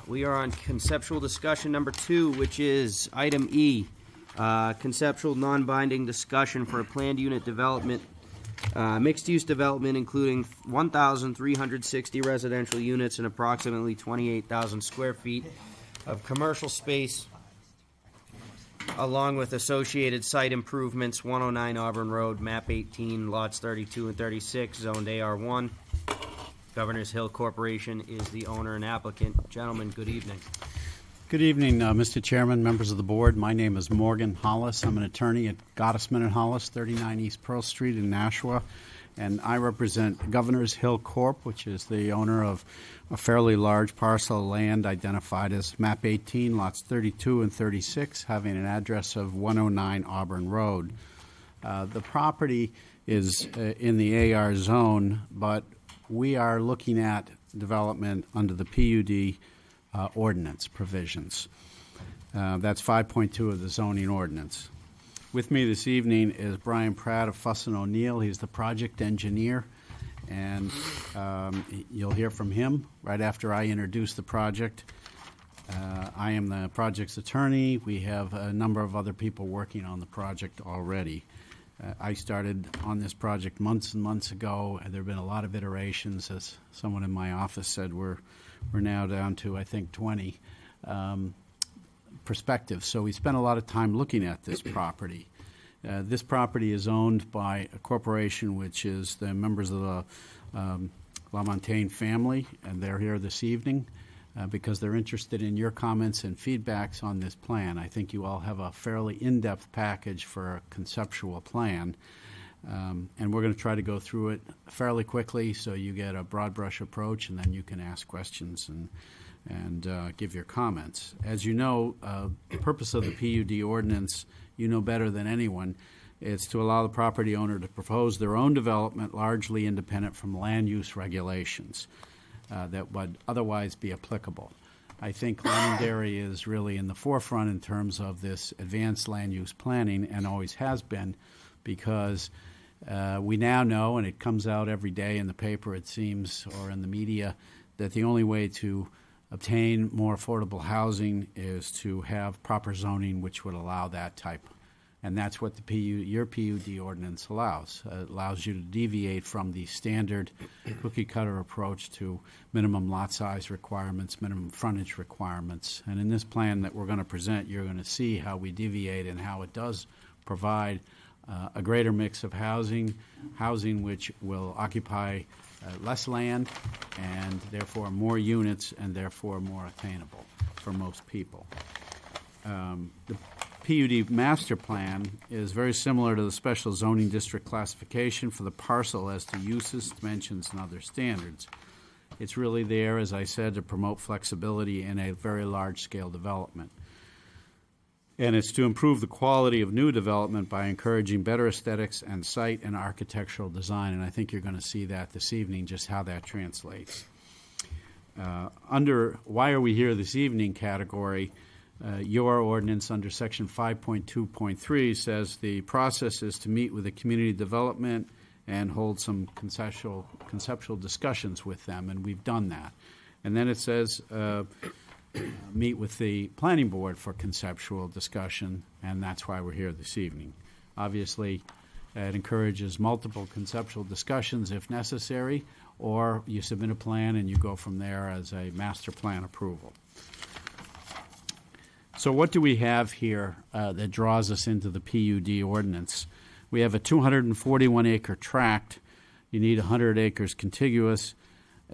We are on conceptual discussion number 2, which is item E, conceptual non-binding discussion for a planned unit development, mixed-use development including 1,360 residential units and approximately 28,000 square feet of commercial space, along with associated site improvements, 109 Auburn Road, map 18, lots 32 and 36, zoned AR1. Governor's Hill Corporation is the owner and applicant. Gentlemen, good evening. Good evening, Mr. Chairman, members of the board. My name is Morgan Hollis. I'm an attorney at Gottesman and Hollis, 39 East Pearl Street in Nashua, and I represent Governor's Hill Corp., which is the owner of a fairly large parcel of land identified as map 18, lots 32 and 36, having an address of 109 Auburn Road. The property is in the AR zone, but we are looking at development under the PUD ordinance provisions. That's 5.2 of the zoning ordinance. With me this evening is Brian Pratt of Fuss & O'Neill. He's the project engineer, and you'll hear from him right after I introduce the project. I am the project's attorney. We have a number of other people working on the project already. I started on this project months and months ago, and there have been a lot of iterations. As someone in my office said, we're now down to, I think, 20 perspectives. So we spent a lot of time looking at this property. This property is owned by a corporation which is the members of the LaMontagne family, and they're here this evening because they're interested in your comments and feedbacks on this plan. I think you all have a fairly in-depth package for a conceptual plan, and we're going to try to go through it fairly quickly so you get a broad brush approach, and then you can ask questions and give your comments. As you know, the purpose of the PUD ordinance, you know better than anyone, is to allow the property owner to propose their own development largely independent from land use regulations that would otherwise be applicable. I think Londonderry is really in the forefront in terms of this advanced land use planning, and always has been, because we now know, and it comes out every day in the paper, it seems, or in the media, that the only way to obtain more affordable housing is to have proper zoning which would allow that type. And that's what your PUD ordinance allows. It allows you to deviate from the standard cookie-cutter approach to minimum lot size requirements, minimum frontage requirements. And in this plan that we're going to present, you're going to see how we deviate and how it does provide a greater mix of housing which will occupy less land and therefore more units and therefore more attainable for most people. The PUD master plan is very similar to the special zoning district classification for the parcel as to uses, dimensions, and other standards. It's really there, as I said, to promote flexibility in a very large-scale development. And it's to improve the quality of new development by encouraging better aesthetics and site and architectural design. And I think you're going to see that this evening, just how that translates. Under why are we here this evening category, your ordinance under section 5.2.3 says the process is to meet with the community development and hold some conceptual discussions with them, and we've done that. And then it says meet with the planning board for conceptual discussion, and that's why we're here this evening. Obviously, it encourages multiple conceptual discussions if necessary, or you submit a plan and you go from there as a master plan approval. So what do we have here that draws us into the PUD ordinance? We have a 241-acre tract. You need 100 acres contiguous.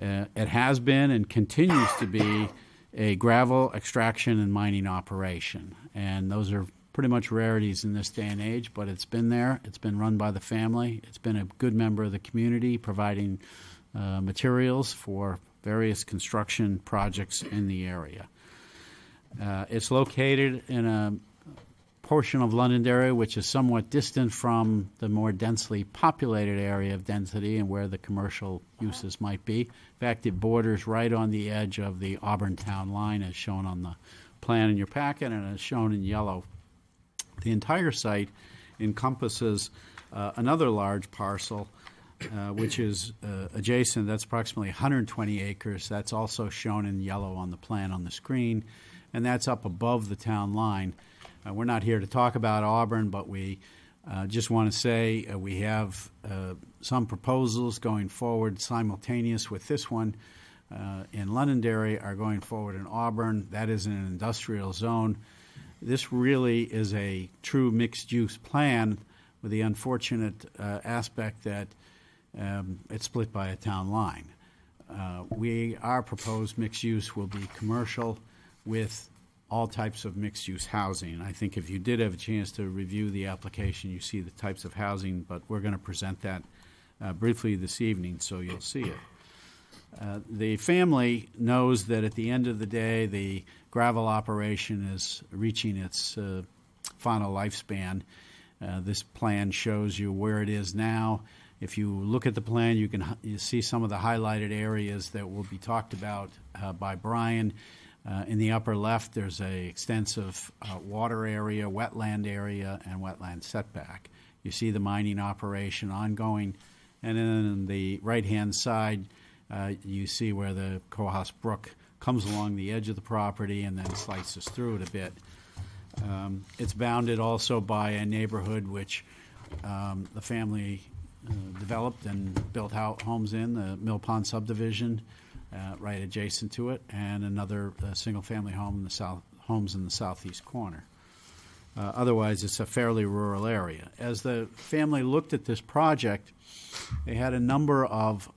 It has been and continues to be a gravel extraction and mining operation. And those are pretty much rarities in this day and age, but it's been there. It's been run by the family. It's been a good member of the community, providing materials for various construction projects in the area. It's located in a portion of Londonderry which is somewhat distant from the more densely populated area of density and where the commercial uses might be. In fact, it borders right on the edge of the Auburn town line as shown on the plan in your packet and as shown in yellow. The entire site encompasses another large parcel which is adjacent. That's approximately 120 acres. That's also shown in yellow on the plan on the screen, and that's up above the town line. We're not here to talk about Auburn, but we just want to say we have some proposals going forward simultaneous with this one in Londonderry are going forward in Auburn. That is in an industrial zone. This really is a true mixed-use plan with the unfortunate aspect that it's split by a town line. Our proposed mixed use will be commercial with all types of mixed-use housing. I think if you did have a chance to review the application, you see the types of housing, but we're going to present that briefly this evening, so you'll see it. The family knows that at the end of the day, the gravel operation is reaching its final lifespan. This plan shows you where it is now. If you look at the plan, you see some of the highlighted areas that will be talked about by Brian. In the upper left, there's an extensive water area, wetland area, and wetland setback. You see the mining operation ongoing. And then on the right-hand side, you see where the Cohos Brook comes along the edge of the property and then slices through it a bit. It's bounded also by a neighborhood which the family developed and built homes in, the Mill Pond subdivision, right adjacent to it, and another single-family home in the homes in the southeast corner. Otherwise, it's a fairly rural area. As the family looked at this project, they had a number of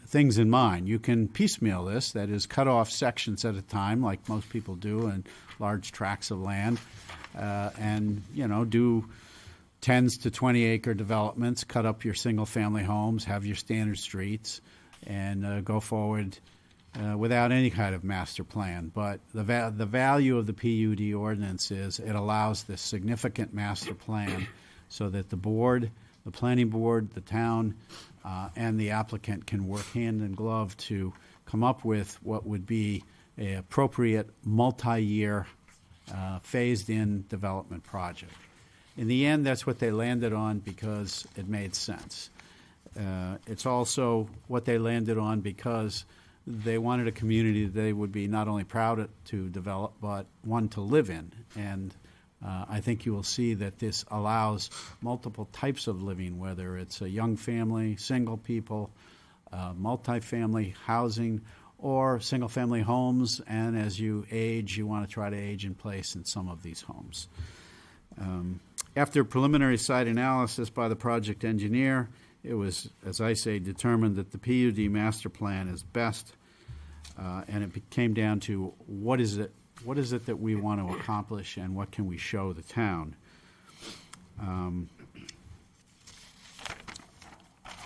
things in mind. You can piecemeal this, that is, cut off sections at a time, like most people do in large tracts of land, and do 10s to 20-acre developments, cut up your single-family homes, have your standard streets, and go forward without any kind of master plan. But the value of the PUD ordinance is it allows this significant master plan so that the board, the planning board, the town, and the applicant can work hand in glove to come up with what would be an appropriate multi-year phased-in development project. In the end, that's what they landed on because it made sense. It's also what they landed on because they wanted a community that they would be not only proud to develop, but one to live in. And I think you will see that this allows multiple types of living, whether it's a young family, single people, multifamily housing, or single-family homes. And as you age, you want to try to age in place in some of these homes. After preliminary site analysis by the project engineer, it was, as I say, determined that the PUD master plan is best, and it came down to what is it that we want to accomplish and what can we show the town.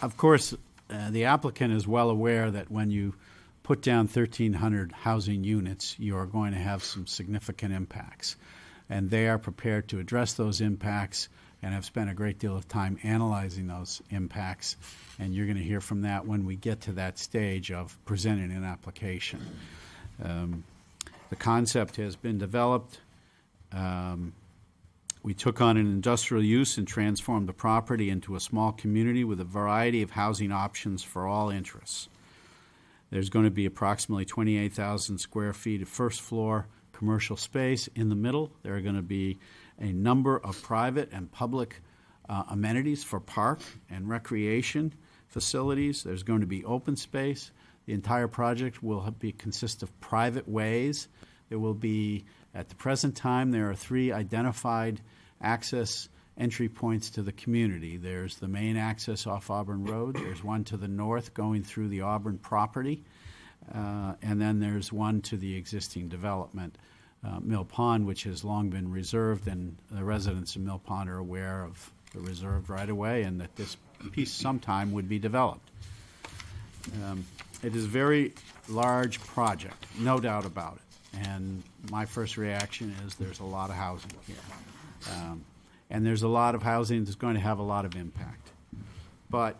Of course, the applicant is well aware that when you put down 1,300 housing units, you are going to have some significant impacts. And they are prepared to address those impacts and have spent a great deal of time analyzing those impacts. And you're going to hear from that when we get to that stage of presenting an application. The concept has been developed. We took on an industrial use and transformed the property into a small community with a variety of housing options for all interests. There's going to be approximately 28,000 square feet of first floor commercial space. In the middle, there are going to be a number of private and public amenities for park and recreation facilities. There's going to be open space. The entire project will consist of private ways. There will be, at the present time, there are 3 identified access entry points to the community. There's the main access off Auburn Road. There's one to the north going through the Auburn property. And then there's one to the existing development, Mill Pond, which has long been reserved, and the residents of Mill Pond are aware of the reserved right-of-way and that this piece sometime would be developed. It is a very large project, no doubt about it. And my first reaction is there's a lot of housing here. And there's a lot of housing that's going to have a lot of impact. But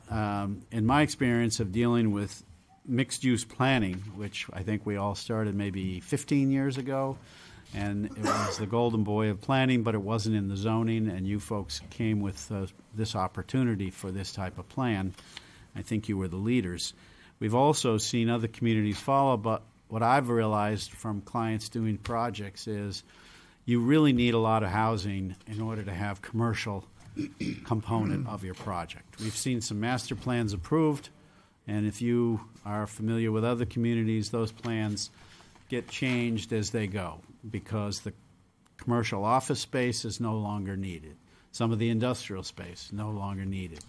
in my experience of dealing with mixed-use planning, which I think we all started maybe 15 years ago, and it was the golden boy of planning, but it wasn't in the zoning, and you folks came with this opportunity for this type of plan. I think you were the leaders. We've also seen other communities follow, but what I've realized from clients doing projects is you really need a lot of housing in order to have commercial component of your project. We've seen some master plans approved, and if you are familiar with other communities, those plans get changed as they go because the commercial office space is no longer needed. Some of the industrial space no longer needed.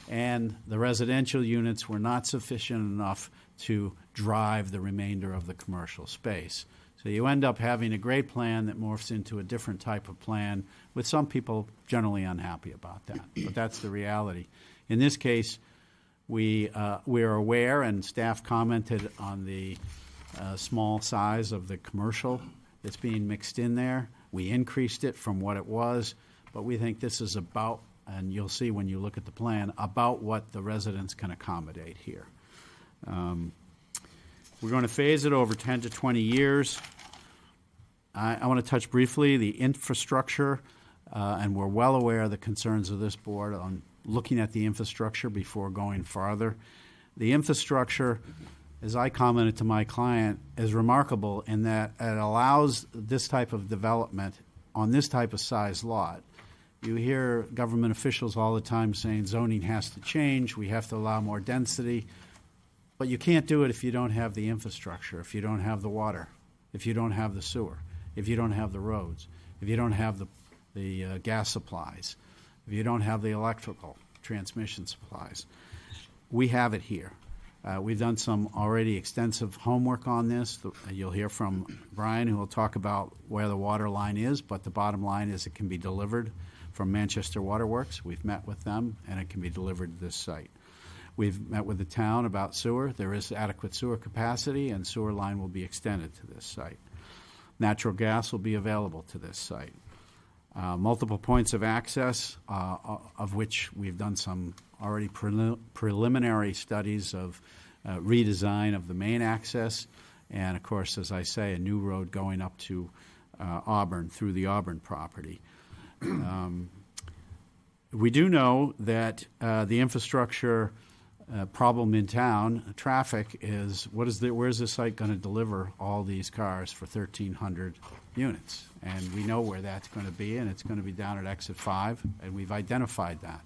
And the residential units were not sufficient enough to drive the remainder of the commercial space. So you end up having a great plan that morphs into a different type of plan, with some people generally unhappy about that. But that's the reality. In this case, we are aware, and staff commented on the small size of the commercial that's being mixed in there. We increased it from what it was, but we think this is about, and you'll see when you look at the plan, about what the residents can accommodate here. We're going to phase it over 10 to 20 years. I want to touch briefly the infrastructure, and we're well aware of the concerns of this board on looking at the infrastructure before going farther. The infrastructure, as I commented to my client, is remarkable in that it allows this type of development on this type of size lot. You hear government officials all the time saying zoning has to change, we have to allow more density, but you can't do it if you don't have the infrastructure, if you don't have the water, if you don't have the sewer, if you don't have the roads, if you don't have the gas supplies, if you don't have the electrical transmission supplies. We have it here. We've done some already extensive homework on this. You'll hear from Brian, who will talk about where the water line is, but the bottom line is it can be delivered from Manchester Waterworks. We've met with them, and it can be delivered to this site. We've met with the town about sewer. There is adequate sewer capacity, and sewer line will be extended to this site. Natural gas will be available to this site. Multiple points of access, of which we've done some already preliminary studies of redesign of the main access, and of course, as I say, a new road going up to Auburn through the Auburn property. We do know that the infrastructure problem in town, traffic, is where's the site going to deliver all these cars for 1,300 units? And we know where that's going to be, and it's going to be down at exit 5, and we've identified that.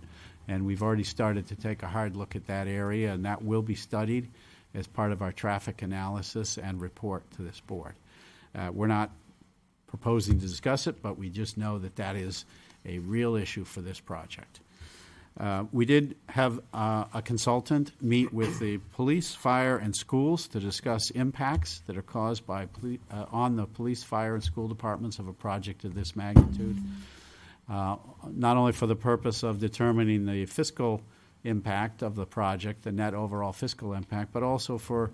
And we've already started to take a hard look at that area, and that will be studied as part of our traffic analysis and report to this board. We're not proposing to discuss it, but we just know that that is a real issue for this project. We did have a consultant meet with the police, fire, and schools to discuss impacts that are caused by on the police, fire, and school departments of a project of this magnitude, not only for the purpose of determining the fiscal impact of the project, the net overall fiscal impact, but also for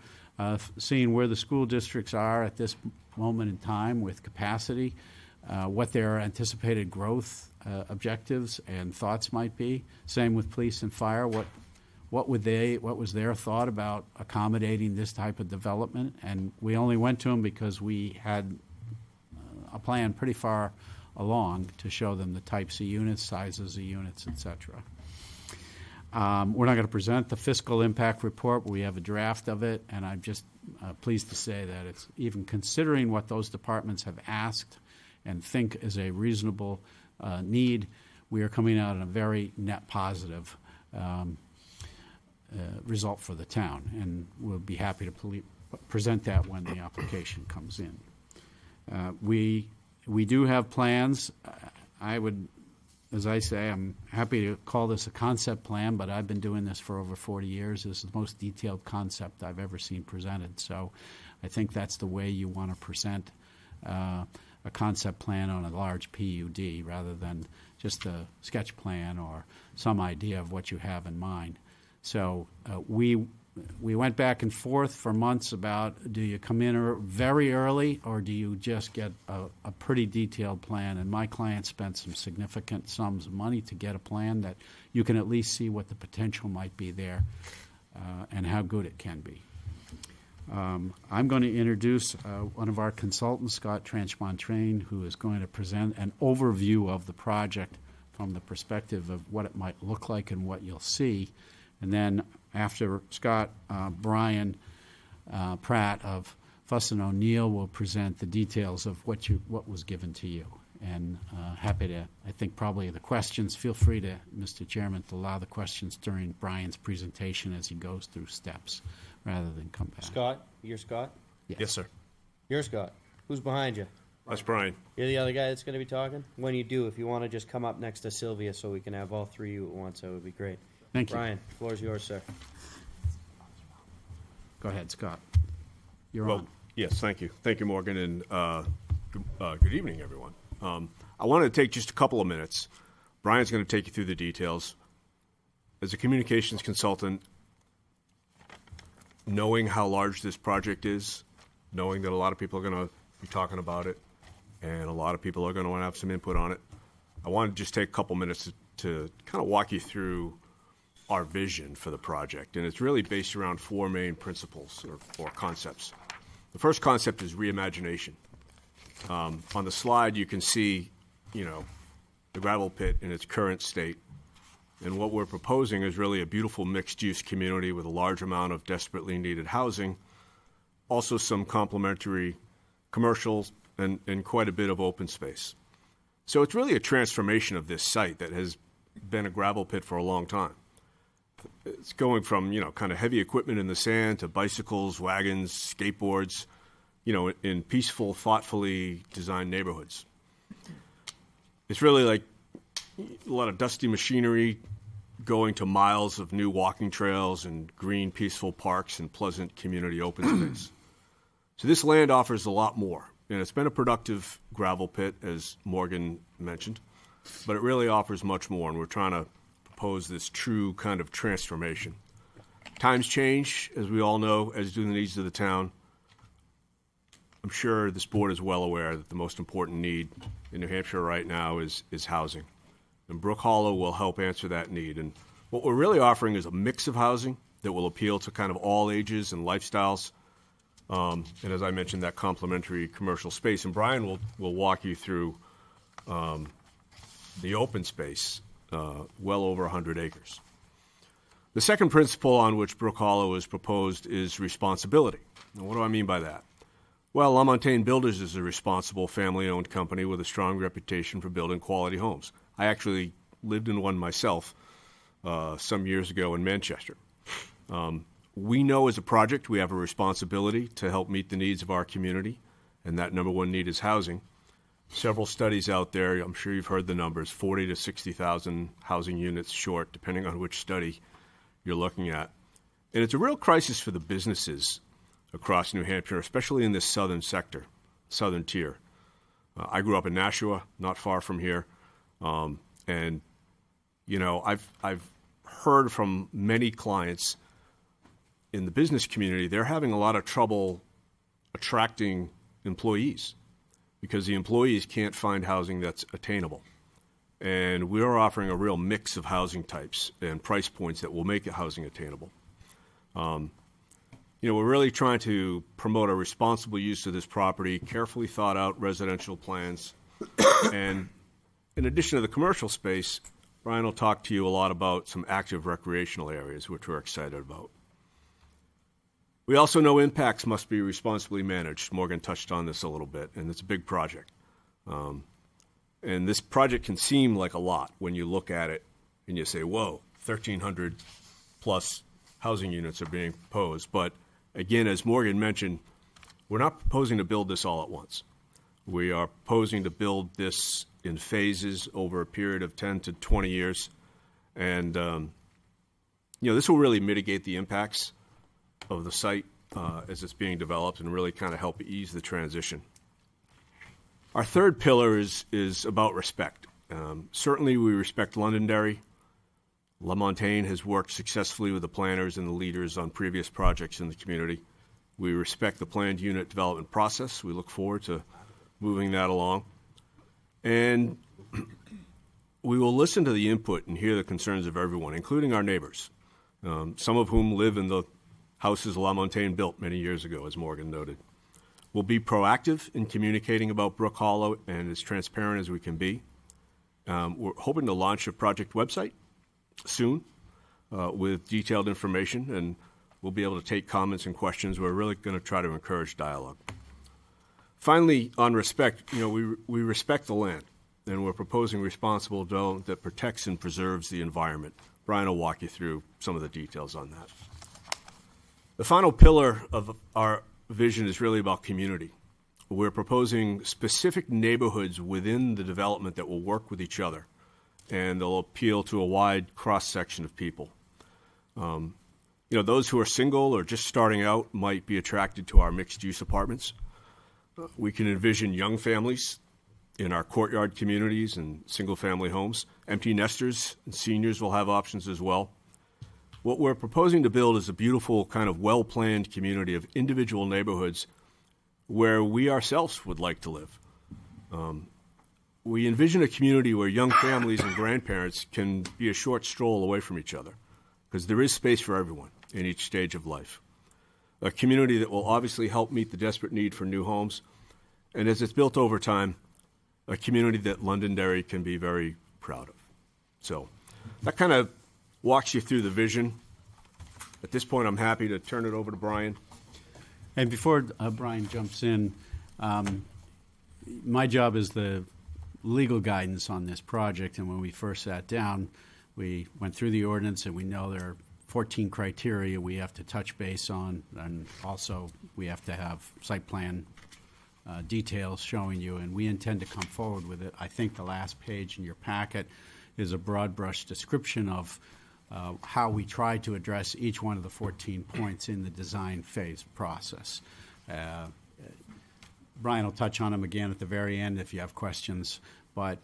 seeing where the school districts are at this moment in time with capacity, what their anticipated growth objectives and thoughts might be. Same with police and fire. What was their thought about accommodating this type of development? And we only went to them because we had a plan pretty far along to show them the types of units, sizes of units, etc. We're not going to present the fiscal impact report, but we have a draft of it, and I'm just pleased to say that it's even considering what those departments have asked and think is a reasonable need, we are coming out in a very net positive result for the town, and we'll be happy to present that when the application comes in. We do have plans. I would, as I say, I'm happy to call this a concept plan, but I've been doing this for over 40 years. This is the most detailed concept I've ever seen presented, so I think that's the way you want to present a concept plan on a large PUD rather than just a sketch plan or some idea of what you have in mind. So we went back and forth for months about, do you come in very early or do you just get a pretty detailed plan? And my client spent some significant sums of money to get a plan that you can at least see what the potential might be there and how good it can be. I'm going to introduce one of our consultants, Scott Tranchmontrain, who is going to present an overview of the project from the perspective of what it might look like and what you'll see. And then after Scott, Brian Pratt of Fuss and O'Neill will present the details of what was given to you. And happy to, I think probably the questions, feel free to, Mr. Chairman, to allow the questions during Brian's presentation as he goes through steps rather than come back. Scott, you're Scott? Yes, sir. You're Scott. Who's behind you? That's Brian. You're the other guy that's going to be talking? When you do, if you want to just come up next to Sylvia so we can have all three of you at once, that would be great. Thank you. Brian, the floor is yours, sir. Go ahead, Scott. You're Well, on. yes, thank you. Thank you, Morgan, and good evening, everyone. I wanted to take just a couple of minutes. Brian's going to take you through the details. As a communications consultant, knowing how large this project is, knowing that a lot of people are going to be talking about it, and a lot of people are going to want to have some input on it, I wanted to just take a couple minutes to kind of walk you through our vision for the project. And it's really based around four main principles or concepts. The first concept is reimagination. On the slide, you can see, the gravel pit in its current state. And what we're proposing is really a beautiful mixed-use community with a large amount of desperately needed housing, also some complementary commercials, and quite a bit of open space. So it's really a transformation of this site that has been a gravel pit for a long time. It's going from, kind of heavy equipment in the sand to bicycles, wagons, skateboards, in peaceful, thoughtfully designed neighborhoods. It's really like a lot of dusty machinery going to miles of new walking trails and green, peaceful parks and pleasant community open space. So this land offers a lot more. And it's been a productive gravel pit, as Morgan mentioned, but it really offers much more, and we're trying to propose this true kind of transformation. Times change, as we all know, as do the needs of the town. I'm sure this board is well aware that the most important need in New Hampshire right now is housing. And Brook Hollow will help answer that need. And what we're really offering is a mix of housing that will appeal to kind of all ages and lifestyles. And as I mentioned, that complementary commercial space. And Brian will walk you through the open space, well over 100 acres. The second principle on which Brook Hollow is proposed is responsibility. Now, what do I mean by that? Well, LaMontagne Builders is a responsible family-owned company with a strong reputation for building quality homes. I actually lived in one myself some years ago in Manchester. We know as a project we have a responsibility to help meet the needs of our community, and that number one need is housing. Several studies out there, I'm sure you've heard the numbers, 40 to 60,000 housing units short, depending on which study you're looking at. And it's a real crisis for the businesses across New Hampshire, especially in this southern sector, southern tier. I grew up in Nashua, not far from here, and I've heard from many clients in the business community, they're having a lot of trouble attracting employees because the employees can't find housing that's attainable. And we're offering a real mix of housing types and price points that will make housing attainable. We're really trying to promote a responsible use of this property, carefully thought out residential plans. And in addition to the commercial space, Brian will talk to you a lot about some active recreational areas, which we're excited about. We also know impacts must be responsibly managed. Morgan touched on this a little bit, and it's a big project. And this project can seem like a lot when you look at it and you say, whoa, 1,300 plus housing units are being proposed. But again, as Morgan mentioned, we're not proposing to build this all at once. We are proposing to build this in phases over a period of 10 to 20 years. And, this will really mitigate the impacts of the site as it's being developed and really kind of help ease the transition. Our third pillar is about respect. Certainly we respect Londonderry. LaMontagne has worked successfully with the planners and the leaders on previous projects in the community. We respect the planned unit development process. We look forward to moving that along. And we will listen to the input and hear the concerns of everyone, including our neighbors, some of whom live in the House is LaMontagne built many years ago, as Morgan noted. We'll be proactive in communicating about Brook Hollow and as transparent as we can be. We're hoping to launch a project website soon with detailed information, and we'll be able to take comments and questions. We're really going to try to encourage dialogue. Finally, on respect, we respect the land, and we're proposing responsible development that protects and preserves the environment. Brian will walk you through some of the details on that. The final pillar of our vision is really about community. We're proposing specific neighborhoods within the development that will work with each other, and they'll appeal to a wide cross-section of people. Those who are single or just starting out might be attracted to our mixed-use apartments. We can envision young families in our courtyard communities and single-family homes. Empty nesters and seniors will have options as well. What we're proposing to build is a beautiful kind of well-planned community of individual neighborhoods where we ourselves would like to live. We envision a community where young families and grandparents can be a short stroll away from each other, because there is space for everyone in each stage of life. A community that will obviously help meet the desperate need for new homes, and as it's built over time, a community that Londonderry can be very proud of. So that kind of walks you through the vision. At this point, I'm happy to turn it over to Brian. And before Brian jumps in, my job is the legal guidance on this project, and when we first sat down, we went through the ordinance, and we know there are 14 criteria we have to touch base on, and also we have to have site plan details showing you, and we intend to come forward with it. I think the last page in your packet is a broad brush description of how we try to address each one of the 14 points in the design phase process. Brian will touch on them again at the very end if you have questions, but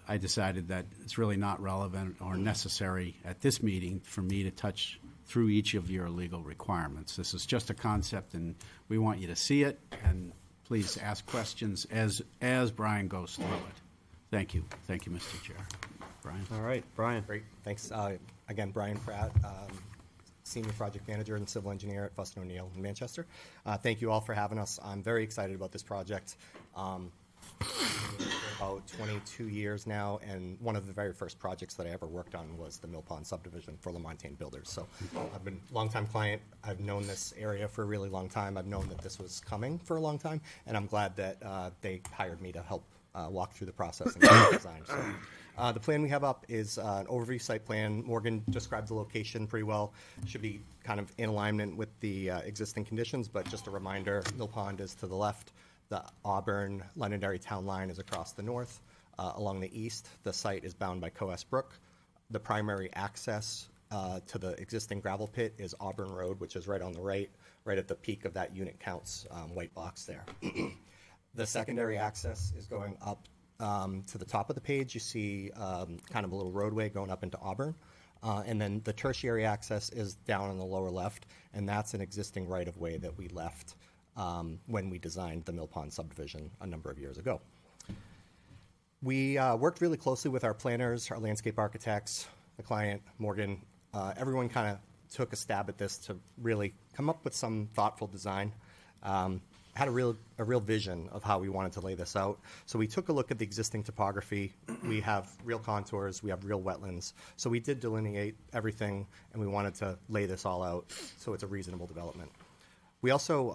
I decided that it's really not relevant or necessary at this meeting for me to touch through each of your legal requirements. This is just a concept, and we want you to see it, and please ask questions as Brian goes through it. Thank you. Thank you, Mr. Chair. Brian. All right, Brian. Great, thanks. Again, Brian Pratt, Senior Project Manager and Civil Engineer at Fuss & O'Neill in Manchester. Thank you all for having us. I'm very excited about this project. For about 22 years now, and one of the very first projects that I ever worked on was the Mill Pond subdivision for LaMontagne Builders. So I've been a longtime client. I've known this area for a really long time. I've known that this was coming for a long time, and I'm glad that they hired me to help walk through the process and get the design. So, the plan we have up is an overview site plan. Morgan described the location pretty well. Should be kind of in alignment with the existing conditions, but just a reminder, Mill Pond is to the left. The Auburn Londonderry town line is across the north. Along the east, the site is bound by Coes Brook. The primary access to the existing gravel pit is Auburn Road, which is right on the right at the peak of that unit counts white box there. The secondary access is going up to the top of the page. You see kind of a little roadway going up into Auburn. And then the tertiary access is down on the lower left, and that's an existing right-of-way that we left when we designed the Mill Pond subdivision a number of years ago. We worked really closely with our planners, our landscape architects, the client, Morgan. Everyone kind of took a stab at this to really come up with some thoughtful design. Had a real vision of how we wanted to lay this out. So we took a look at the existing topography. We have real contours, we have real wetlands. So we did delineate everything, and we wanted to lay this all out so it's a reasonable development. We also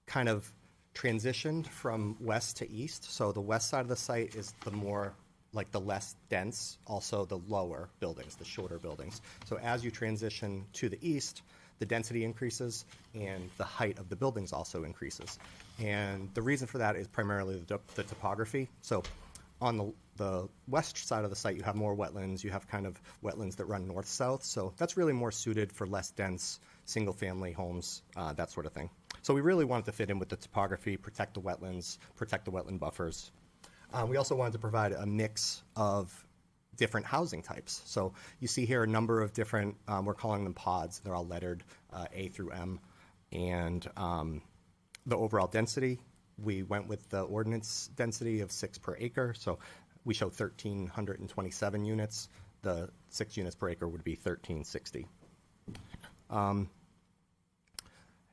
kind of transitioned from west to east. So the west side of the site is the more, like the less dense, also the lower buildings, the shorter buildings. So as you transition to the east, the density increases and the height of the buildings also increases. And the reason for that is primarily the topography. So on the west side of the site, you have more wetlands. You have kind of wetlands that run north-south. So that's really more suited for less dense single-family homes, that sort of thing. So we really wanted to fit in with the topography, protect the wetlands, protect the wetland buffers. We also wanted to provide a mix of different housing types. So you see here a number of different, we're calling them PUDs. They're all lettered A through M. And the overall density, we went with the ordinance density of 6 per acre. So we show 1,327 units. The 6 units per acre would be 1,360.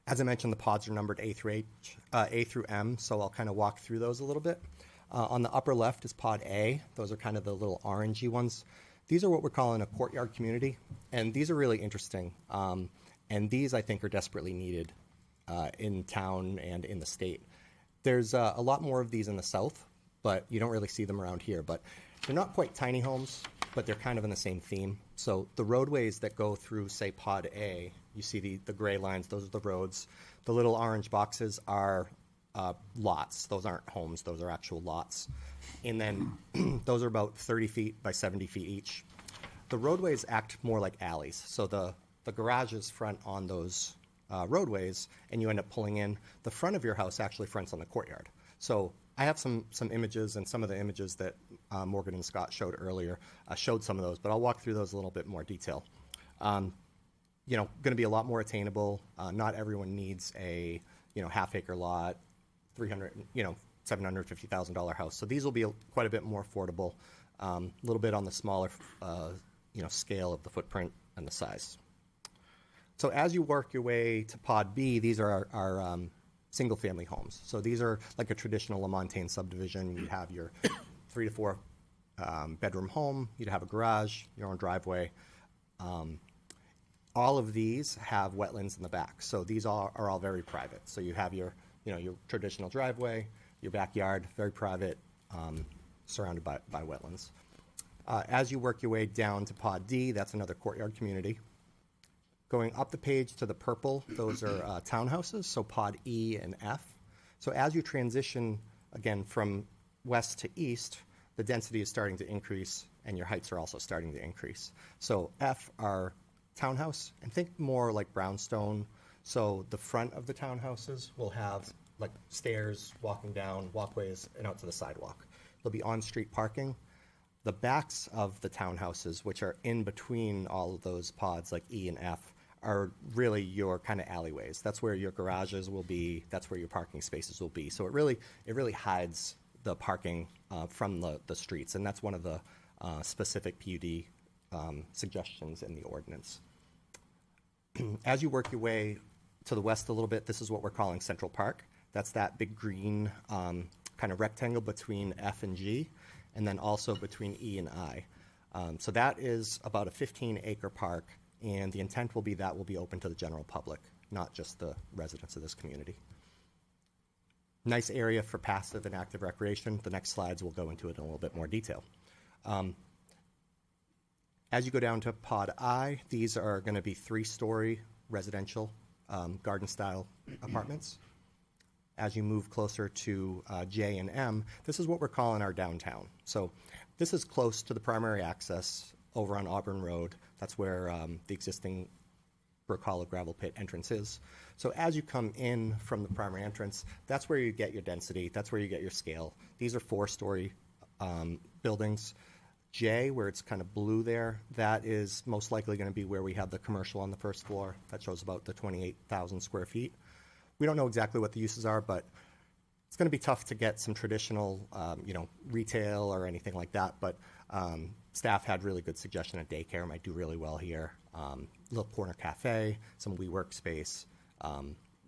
As I mentioned, the pods are numbered A through M, so I'll kind of walk through those a little bit. On the upper left is pod A. Those are kind of the little orangey ones. These are what we're calling a courtyard community, and these are really interesting. And these, I think, are desperately needed in town and in the state. There's a lot more of these in the south, but you don't really see them around here. But they're not quite tiny homes, but they're kind of in the same theme. So the roadways that go through, say, pod A, you see the gray lines, those are the roads. The little orange boxes are lots. Those aren't homes, those are actual lots. And then those are about 30 feet by 70 feet each. The roadways act more like alleys. So the garages front on those roadways, and you end up pulling in. The front of your house actually fronts on the courtyard. So I have some images, and some of the images that Morgan and Scott showed earlier showed some of those, but I'll walk through those a little bit more detail. You know, going to be a lot more attainable. Not everyone needs a half-acre lot, $750,000 house. So these will be quite a bit more affordable, a little bit on the smaller scale of the footprint and the size. So as you work your way to pod B, these are our single-family homes. So these are like a traditional LaMontagne subdivision. You have your 3 to 4 bedroom home. You'd have a garage, your own driveway. All of these have wetlands in the back. So these are all very private. So you have your traditional driveway, your backyard, very private, surrounded by wetlands. As you work your way down to pod D, that's another courtyard community. Going up the page to the purple, those are townhouses, so pod E and F. So as you transition, again, from west to east, the density is starting to increase, and your heights are also starting to increase. So F are townhouse, and think more like brownstone. So the front of the townhouses will have like stairs, walking down, walkways, and out to the sidewalk. There'll be on-street parking. The backs of the townhouses, which are in between all of those pods like E and F, are really your kind of alleyways. That's where your garages will be. That's where your parking spaces will be. So it really hides the parking from the streets, and that's one of the specific PUD suggestions in the ordinance. As you work your way to the west a little bit, this is what we're calling Central Park. That's that big green kind of rectangle between F and G, and then also between E and I. So that is about a 15-acre park, and the intent will be that will be open to the general public, not just the residents of this community. Nice area for passive and active recreation. The next slides will go into it in a little bit more detail. As you go down to pod I, these are going to be 3-story residential garden-style apartments. As you move closer to J and M, this is what we're calling our downtown. So this is close to the primary access over on Auburn Road. That's where the existing Brook Hollow gravel pit entrance is. So as you come in from the primary entrance, that's where you get your density. That's where you get your scale. These are 4-story buildings. J, where it's kind of blue there, that is most likely going to be where we have the commercial on the first floor. That shows about the 28,000 square feet. We don't know exactly what the uses are, but it's going to be tough to get some traditional, retail or anything like that. But staff had really good suggestion. A daycare might do really well here. Little corner cafe, some WeWork space,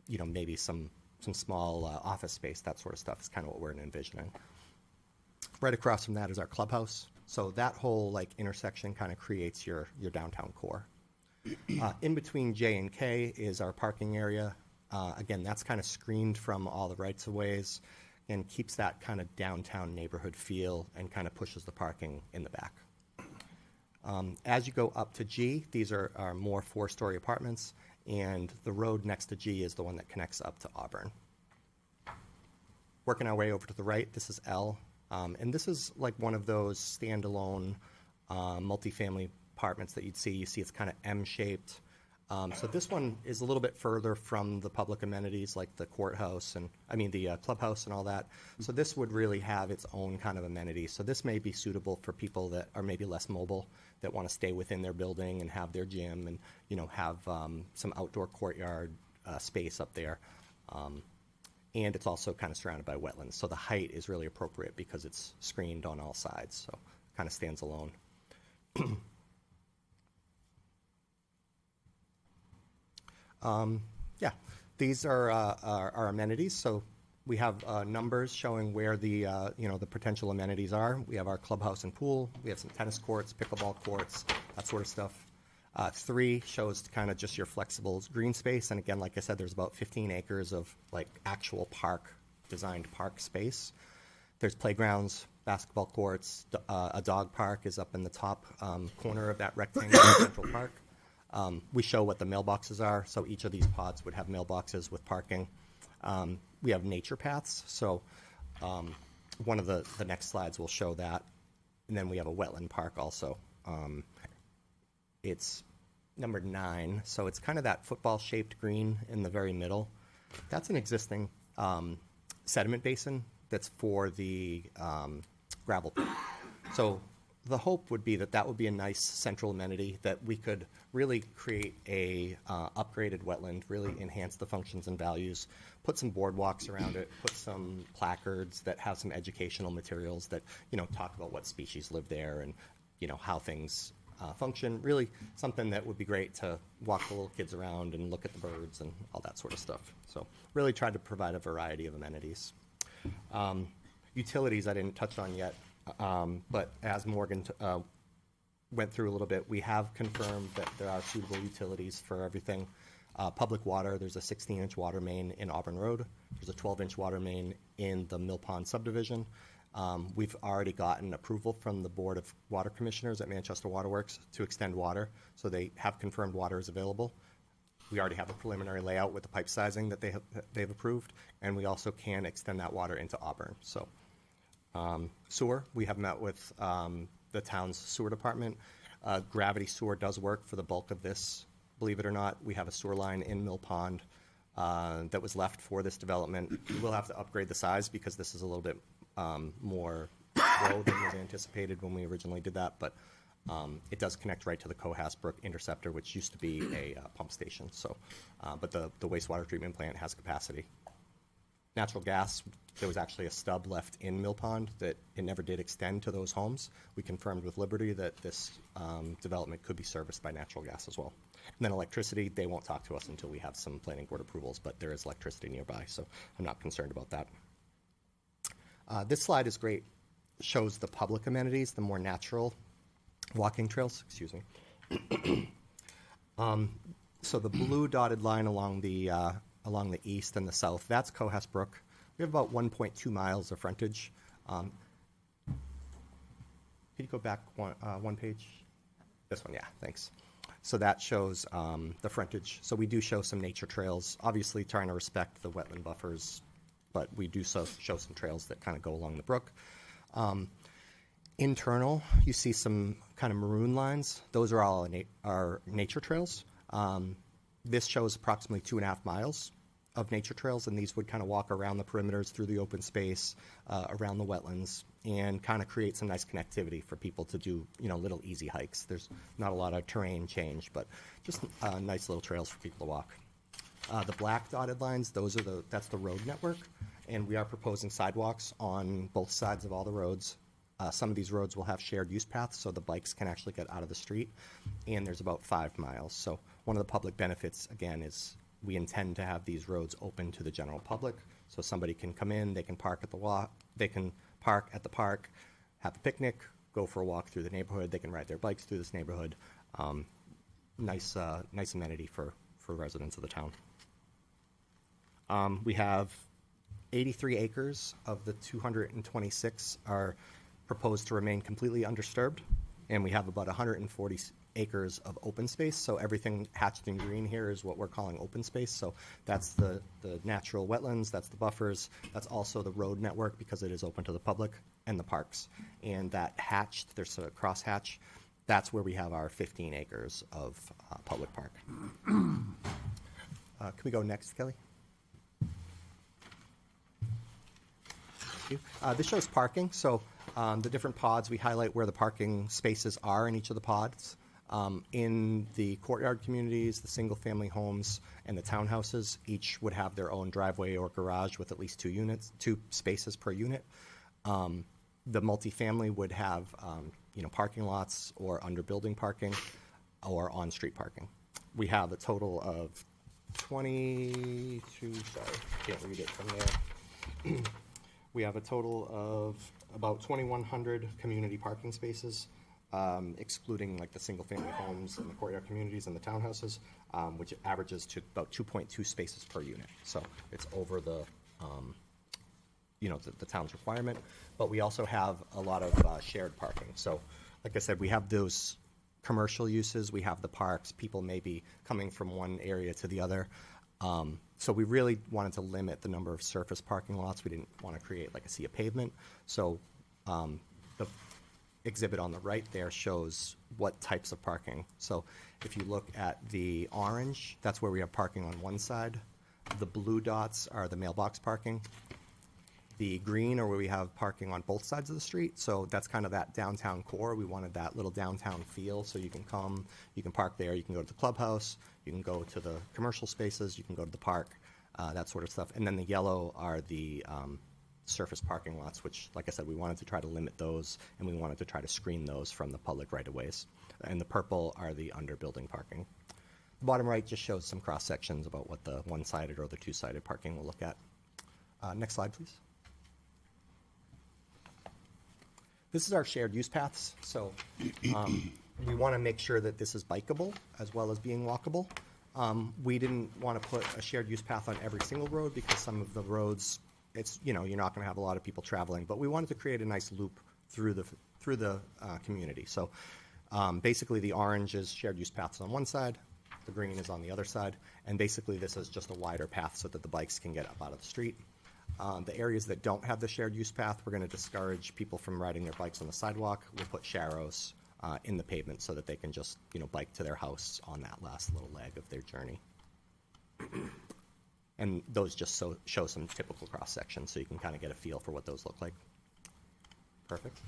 maybe some small office space. That sort of stuff is kind of what we're envisioning. Right across from that is our clubhouse. So that whole intersection kind of creates your downtown core. In between J and K is our parking area. Again, that's kind of screened from all the rights-of-ways and keeps that kind of downtown neighborhood feel and kind of pushes the parking in the back. As you go up to G, these are more 4-story apartments, and the road next to G is the one that connects up to Auburn. Working our way over to the right, this is L. And this is like one of those standalone multifamily apartments that you'd see. You see it's kind of M-shaped. So this one is a little bit further from the public amenities like the courthouse the clubhouse and all that. So this would really have its own kind of amenities. So this may be suitable for people that are maybe less mobile, that want to stay within their building and have their gym and have some outdoor courtyard space up there. And it's also kind of surrounded by wetlands. So the height is really appropriate because it's screened on all sides. So it kind of stands alone. These are our amenities. So we have numbers showing where the the potential amenities are. We have our clubhouse and pool. We have some tennis courts, pickleball courts, that sort of stuff. 3 shows kind of just your flexible green space. And again, like I said, there's about 15 acres of like actual designed park space. There's playgrounds, basketball courts. A dog park is up in the top corner of that rectangle in Central Park. We show what the mailboxes are. So each of these pods would have mailboxes with parking. We have nature paths. So one of the next slides will show that. And then we have a wetland park also. It's number 9, so it's kind of that football-shaped green in the very middle. That's an existing sediment basin that's for the gravel pit. So the hope would be that would be a nice central amenity that we could really create a upgraded wetland, really enhance the functions and values, put some boardwalks around it, put some placards that have some educational materials that talk about what species live there and how things function. Really something that would be great to walk the little kids around and look at the birds and all that sort of stuff. So really tried to provide a variety of amenities. Utilities I didn't touch on yet, but as Morgan went through a little bit, we have confirmed that there are suitable utilities for everything. Public water, there's a 16-inch water main in Auburn Road. There's a 12-inch water main in the Mill Pond subdivision. We've already gotten approval from the Board of Water Commissioners at Manchester Waterworks to extend water, so they have confirmed water is available. We already have a preliminary layout with the pipe sizing that they've approved, and we also can extend that water into Auburn. So sewer, we have met with the town's sewer department. Gravity sewer does work for the bulk of this. Believe it or not, we have a sewer line in Mill Pond that was left for this development. We will have to upgrade the size because this is a little bit more low than was anticipated when we originally did that, but it does connect right to the Cohas Brook interceptor, which used to be a pump station. So, but the wastewater treatment plant has capacity. Natural gas, there was actually a stub left in Mill Pond that it never did extend to those homes. We confirmed with Liberty that this development could be serviced by natural gas as well. And then electricity, they won't talk to us until we have some planning board approvals, but there is electricity nearby, so I'm not concerned about that. This slide is great. It shows the public amenities, the more natural walking trails, excuse me. So the blue dotted line along the east and the south, that's Cohas Brook. We have about 1.2 miles of frontage. Could you go back one page? This one, yeah, thanks. So that shows the frontage. So we do show some nature trails, obviously trying to respect the wetland buffers, but we do show some trails that kind of go along the brook. Internal, you see some kind of maroon lines. Those are all our nature trails. This shows approximately 2.5 miles of nature trails, and these would kind of walk around the perimeters through the open space, around the wetlands, and kind of create some nice connectivity for people to do, little easy hikes. There's not a lot of terrain change, but just nice little trails for people to walk. The black dotted lines, that's the road network, and we are proposing sidewalks on both sides of all the roads. Some of these roads will have shared use paths, so the bikes can actually get out of the street, and there's about 5 miles. So one of the public benefits, again, is we intend to have these roads open to the general public, so somebody can come in, they can park at the park, have a picnic, go for a walk through the neighborhood, they can ride their bikes through this neighborhood. Nice amenity for residents of the town. We have 83 acres of the 226 are proposed to remain completely undisturbed, and we have about 140 acres of open space. So everything hatched in green here is what we're calling open space. So that's the natural wetlands, that's the buffers, that's also the road network because it is open to the public, and the parks. And that hatched, there's a crosshatch, that's where we have our 15 acres of public park. Can we go next, Kelly? This shows parking. So the different pods, we highlight where the parking spaces are in each of the pods. In the courtyard communities, the single-family homes, and the townhouses, each would have their own driveway or garage with at least 2 spaces per unit. The multifamily would have parking lots or under building parking or on-street parking. We have a total of 22, sorry, can't read it from there. We have a total of about 2,100 community parking spaces, excluding like the single-family homes and the courtyard communities and the townhouses, which averages to about 2.2 spaces per unit. So it's over the, the town's requirement. But we also have a lot of shared parking. So, like I said, we have those commercial uses, we have the parks, people may be coming from one area to the other. So we really wanted to limit the number of surface parking lots. We didn't want to create like a sea of pavement. So the exhibit on the right there shows what types of parking. So if you look at the orange, that's where we have parking on one side. The blue dots are the mailbox parking. The green are where we have parking on both sides of the street. So that's kind of that downtown core. We wanted that little downtown feel. So you can come, you can park there, you can go to the clubhouse, you can go to the commercial spaces, you can go to the park, that sort of stuff. And then the yellow are the surface parking lots, which, like I said, we wanted to try to limit those, and we wanted to try to screen those from the public right-of-ways. And the purple are the under-building parking. The bottom right just shows some cross-sections about what the one-sided or the two-sided parking will look at. Next slide, please. This is our shared use paths. So we want to make sure that this is bikeable as well as being walkable. We didn't want to put a shared use path on every single road because some of the roads, it's, you're not going to have a lot of people traveling, but we wanted to create a nice loop through the community. So basically the orange is shared use paths on one side, the green is on the other side, and basically this is just a wider path so that the bikes can get up out of the street. The areas that don't have the shared use path, we're going to discourage people from riding their bikes on the sidewalk. We'll put sharrows in the pavement so that they can just, bike to their house on that last little leg of their journey. And those just show some typical cross sections, so you can kind of get a feel for what those look like. Perfect.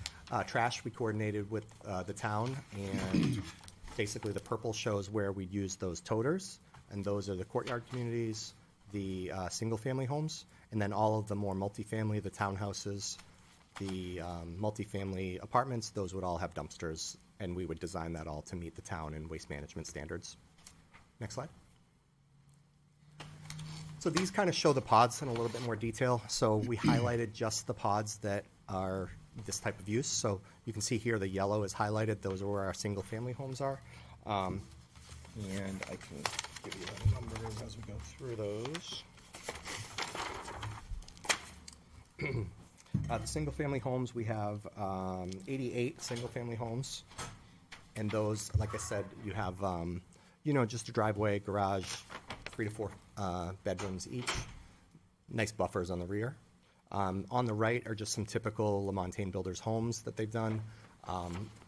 Trash, we coordinated with the town, and basically the purple shows where we'd use those toters, and those are the courtyard communities, the single-family homes, and then all of the more multifamily, the townhouses, the multifamily apartments, those would all have dumpsters, and we would design that all to meet the town and waste management standards. Next slide. So these kind of show the pods in a little bit more detail. So we highlighted just the pods that are this type of use. So you can see here the yellow is highlighted. Those are where our single-family homes are. And I can give you the numbers as we go through those. The single-family homes, we have 88 single-family homes. And those, like I said, you have, just a driveway, garage, 3 to 4 bedrooms each. Nice buffers on the rear. On the right are just some typical LaMontagne Builders homes that they've done.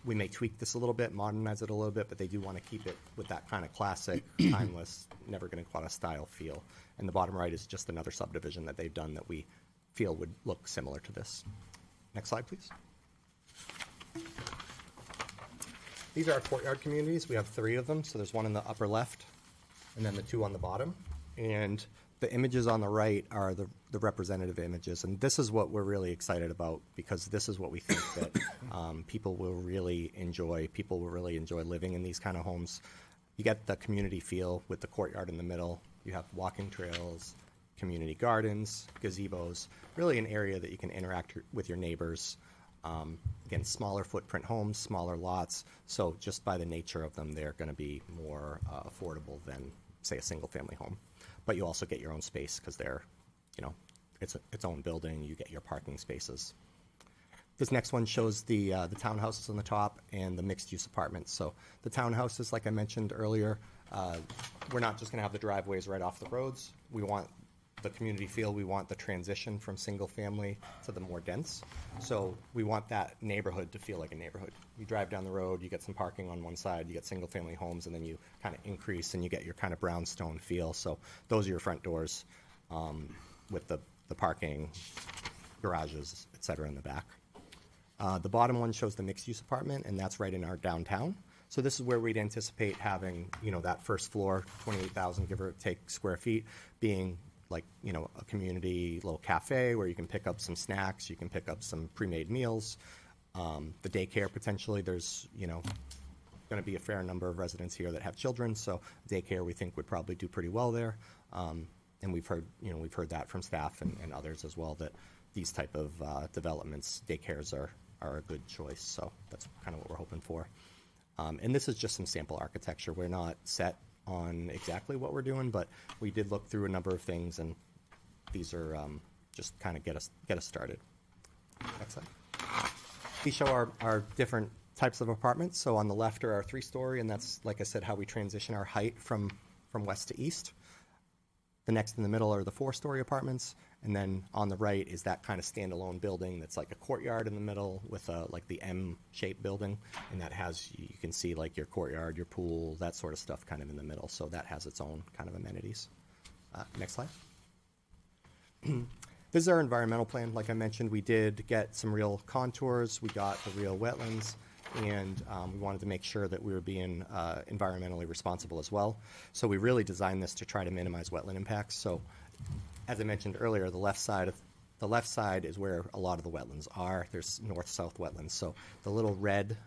We may tweak this a little bit, modernize it a little bit, but they do want to keep it with that kind of classic, timeless, never going to go out of style feel. And the bottom right is just another subdivision that they've done that we feel would look similar to this. Next slide, please. These are our courtyard communities. We have 3 of them. So there's one in the upper left, and then the 2 on the bottom. And the images on the right are the representative images. And this is what we're really excited about, because this is what we think that people will really enjoy. People will really enjoy living in these kind of homes. You get the community feel with the courtyard in the middle. You have walking trails, community gardens, gazebos, really an area that you can interact with your neighbors. Again, smaller footprint homes, smaller lots. So just by the nature of them, they're going to be more affordable than, say, a single-family home. But you also get your own space because they're, it's its own building. You get your parking spaces. This next one shows the townhouses on the top and the mixed-use apartments. So the townhouses, like I mentioned earlier, we're not just going to have the driveways right off the roads. We want the community feel. We want the transition from single-family to the more dense. So we want that neighborhood to feel like a neighborhood. You drive down the road, you get some parking on one side, you get single-family homes, and then you kind of increase and you get your kind of brownstone feel. So those are your front doors with the parking, garages, et cetera, in the back. The bottom one shows the mixed-use apartment, and that's right in our downtown. So this is where we'd anticipate having, that first floor, 28,000, give or take, square feet, being like, a community little cafe where you can pick up some snacks, you can pick up some pre-made meals, the daycare potentially. There's, going to be a fair number of residents here that have children, so daycare we think would probably do pretty well there. And we've heard that from staff and others as well, that these type of developments, daycares are a good choice. So that's kind of what we're hoping for. And this is just some sample architecture. We're not set on exactly what we're doing, but we did look through a number of things, and these are just kind of get us started. Next slide. We show our different types of apartments. So on the left are our 3-story, and that's, like I said, how we transition our height from west to east. The next in the middle are the 4-story apartments, and then on the right is that kind of standalone building that's like a courtyard in the middle with like the M-shaped building, and that has, you can see like your courtyard, your pool, that sort of stuff kind of in the middle. So that has its own kind of amenities. Next slide. This is our environmental plan. Like I mentioned, we did get some real contours. We got the real wetlands, and we wanted to make sure that we were being environmentally responsible as well. So we really designed this to try to minimize wetland impacts. So as I mentioned earlier, the left side is where a lot of the wetlands are. There's north-south wetlands. So the little red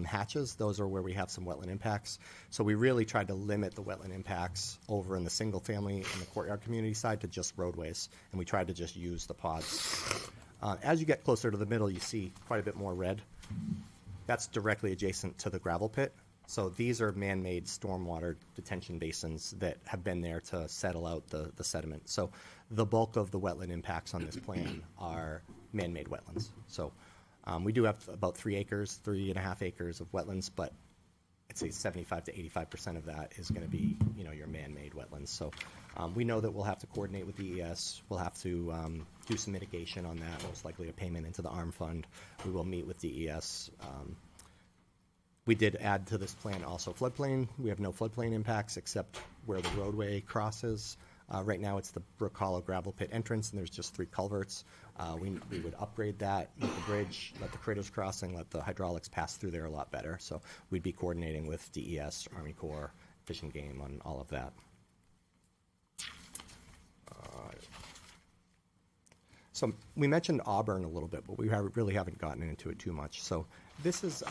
hatches, those are where we have some wetland impacts. So we really tried to limit the wetland impacts over in the single-family and the courtyard community side to just roadways, and we tried to just use the PUDs. As you get closer to the middle, you see quite a bit more red. That's directly adjacent to the gravel pit. So these are man-made stormwater detention basins that have been there to settle out the sediment. So the bulk of the wetland impacts on this plan are man-made wetlands. So we do have about 3.5 acres of wetlands, but I'd say 75 to 85% of that is going to be, your man-made wetlands. So we know that we'll have to coordinate with DES. We'll have to do some mitigation on that, most likely a payment into the ARM fund. We will meet with DES. We did add to this plan also floodplain. We have no floodplain impacts except where the roadway crosses. Right now it's the Brook Hollow gravel pit entrance, and there's just 3 culverts. We would upgrade that, make the bridge, let the critters crossing, let the hydraulics pass through there a lot better. So we'd be coordinating with DES, Army Corps, Fish and Game on all of that. So we mentioned Auburn a little bit, but we really haven't gotten into it too much. So this is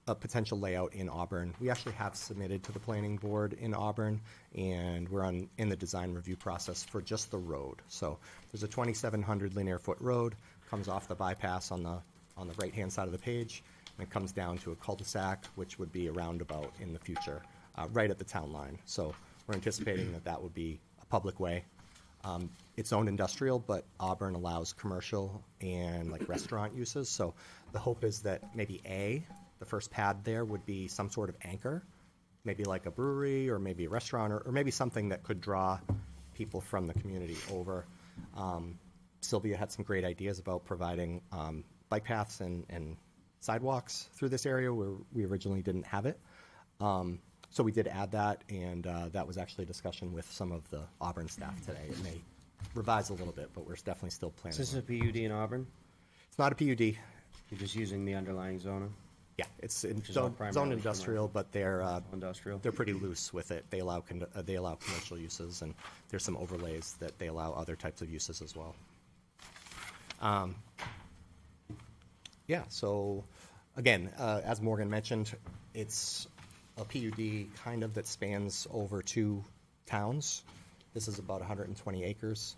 a potential layout in Auburn. We actually have submitted to the planning board in Auburn, and we're in the design review process for just the road. So there's a 2,700 linear foot road, comes off the bypass on the right-hand side of the page, and it comes down to a cul-de-sac, which would be a roundabout in the future, right at the town line. So we're anticipating that would be a public way. It's owned industrial, but Auburn allows commercial and like restaurant uses. So the hope is that maybe the first pad there would be some sort of anchor, maybe like a brewery or maybe a restaurant or maybe something that could draw people from the community over. Sylvia had some great ideas about providing bike paths and sidewalks through this area where we originally didn't have it. So we did add that, and that was actually a discussion with some of the Auburn staff today. It may revise a little bit, but we're definitely still planning. Is this a PUD in Auburn? It's not a PUD. You're just using the underlying zoning? Yeah, it's all primarily zone industrial, but Industrial. they're pretty loose with it. They allow commercial uses, and there's some overlays that they allow other types of uses as well. Yeah, so again, as Morgan mentioned, it's a PUD kind of that spans over 2 towns. This is about 120 acres.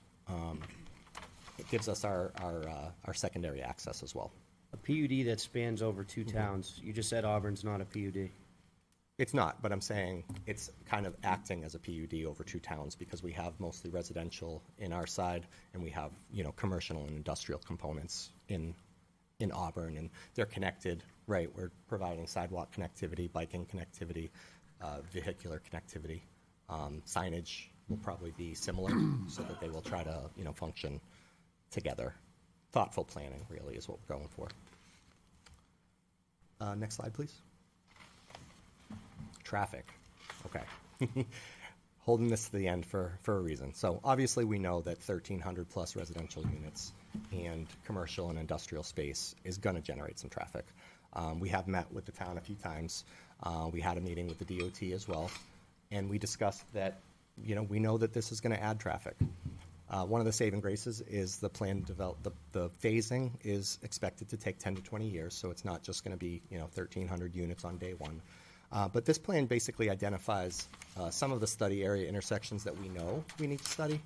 It gives us our secondary access as well. A PUD that spans over 2 towns. You just said Auburn's not a PUD. It's not, but I'm saying it's kind of acting as a PUD over 2 towns because we have mostly residential in our side, and we have commercial and industrial components in Auburn, and they're connected. Right, we're providing sidewalk connectivity, biking connectivity, vehicular connectivity. Signage will probably be similar, so that they will try to function together. Thoughtful planning really is what we're going for. Next slide, please. Traffic. Okay. Holding this to the end for a reason. So obviously we know that 1,300 plus residential units and commercial and industrial space is going to generate some traffic. We have met with the town a few times. We had a meeting with the DOT as well, and we discussed that we know that this is going to add traffic. One of the saving graces is the plan the phasing is expected to take 10 to 20 years, so it's not just going to be 1,300 units on day one. But this plan basically identifies some of the study area intersections that we know we need to study.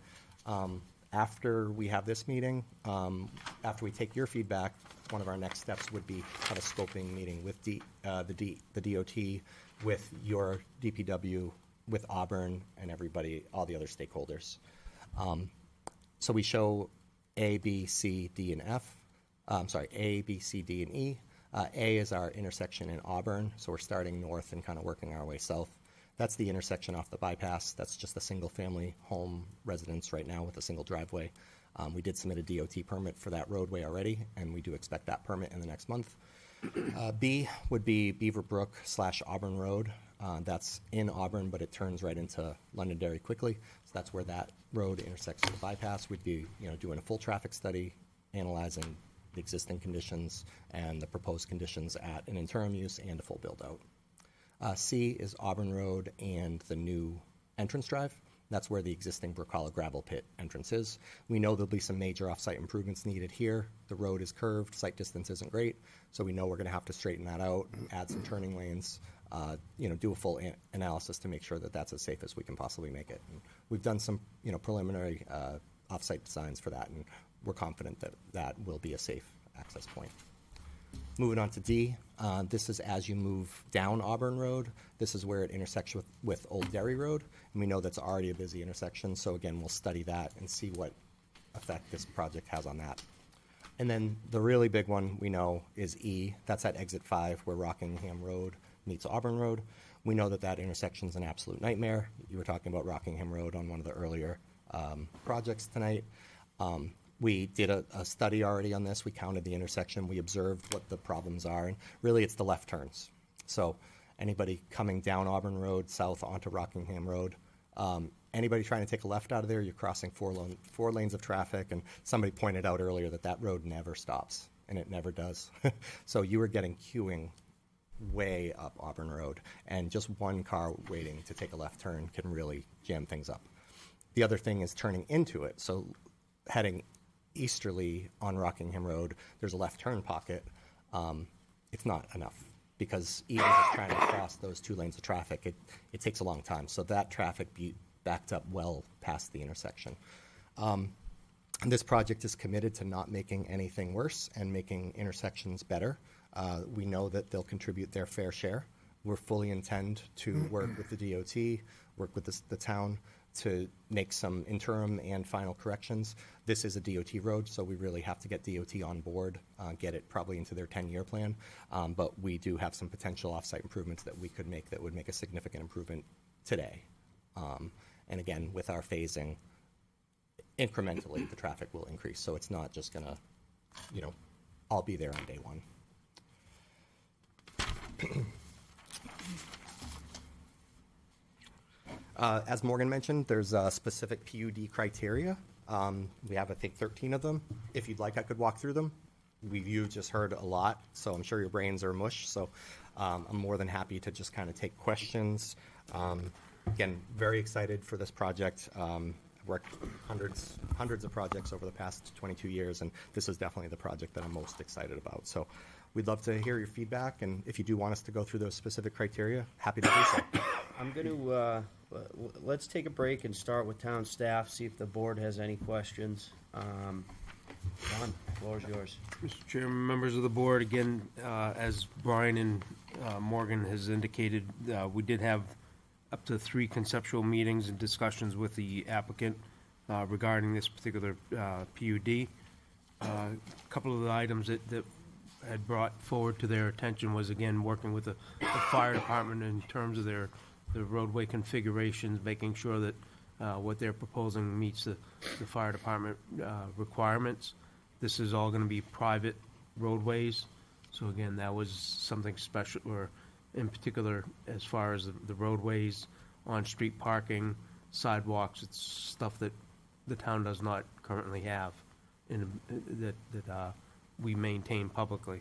After we have this meeting, after we take your feedback, one of our next steps would be have a scoping meeting with the DOT, with your DPW, with Auburn, and everybody, all the other stakeholders. So we show A, B, C, D, and F. A, B, C, D, and E. A is our intersection in Auburn, so we're starting north and kind of working our way south. That's the intersection off the bypass. That's just a single-family home residence right now with a single driveway. We did submit a DOT permit for that roadway already, and we do expect that permit in the next month. B would be Beaver Brook / Auburn Road. That's in Auburn, but it turns right into Londonderry quickly. So that's where that road intersects with the bypass. We'd be, doing a full traffic study, analyzing the existing conditions and the proposed conditions at an interim use and a full build-out. C is Auburn Road and the new entrance drive. That's where the existing Brook Hollow gravel pit entrance is. We know there'll be some major off-site improvements needed here. The road is curved, site distance isn't great, so we know we're going to have to straighten that out, add some turning lanes, do a full analysis to make sure that that's as safe as we can possibly make it. And we've done some, preliminary off-site designs for that, and we're confident that that will be a safe access point. Moving on to D, this is as you move down Auburn Road. This is where it intersects with Old Derry Road, and we know that's already a busy intersection, so again, we'll study that and see what effect this project has on that. And then the really big one we know is E. That's at exit 5 where Rockingham Road meets Auburn Road. We know that that intersection is an absolute nightmare. You were talking about Rockingham Road on one of the earlier projects tonight. We did a study already on this. We counted the intersection. We observed what the problems are, and really it's the left turns. So anybody coming down Auburn Road south onto Rockingham Road, anybody trying to take a left out of there, you're crossing four lanes of traffic, and somebody pointed out earlier that that road never stops, and it never does. So you were getting queuing way up Auburn Road, and just one car waiting to take a left turn can really jam things up. The other thing is turning into it. So heading easterly on Rockingham Road, there's a left turn pocket. It's not enough because even just trying to cross those 2 lanes of traffic, it takes a long time. So that traffic be backed up well past the intersection. This project is committed to not making anything worse and making intersections better. We know that they'll contribute their fair share. We fully intend to work with the DOT, work with the town to make some interim and final corrections. This is a DOT road, so we really have to get DOT on board, get it probably into their 10-year plan. But we do have some potential off-site improvements that we could make that would make a significant improvement today. And again, with our phasing, incrementally, the traffic will increase. So it's not just going to, all be there on day one. As Morgan mentioned, there's specific PUD criteria. We have, I think, 13 of them. If you'd like, I could walk through them. You just heard a lot, so I'm sure your brains are mush. So I'm more than happy to just kind of take questions. Again, very excited for this project. I've worked hundreds of projects over the past 22 years, and this is definitely the project that I'm most excited about. So we'd love to hear your feedback, and if you do want us to go through those specific criteria, happy to do so. I'm going to, let's take a break and start with town staff, see if the board has any questions. John, the floor is yours. Mr. Chairman, members of the board, again, as Brian and Morgan has indicated, we did have up to 3 conceptual meetings and discussions with the applicant regarding this particular PUD. A couple of the items that had brought forward to their attention was, again, working with the fire department in terms of the roadway configurations, making sure that what they're proposing meets the fire department requirements. This is all going to be private roadways. So again, that was something special, or in particular, as far as the roadways, on-street parking, sidewalks, it's stuff that the town does not currently have that we maintain publicly.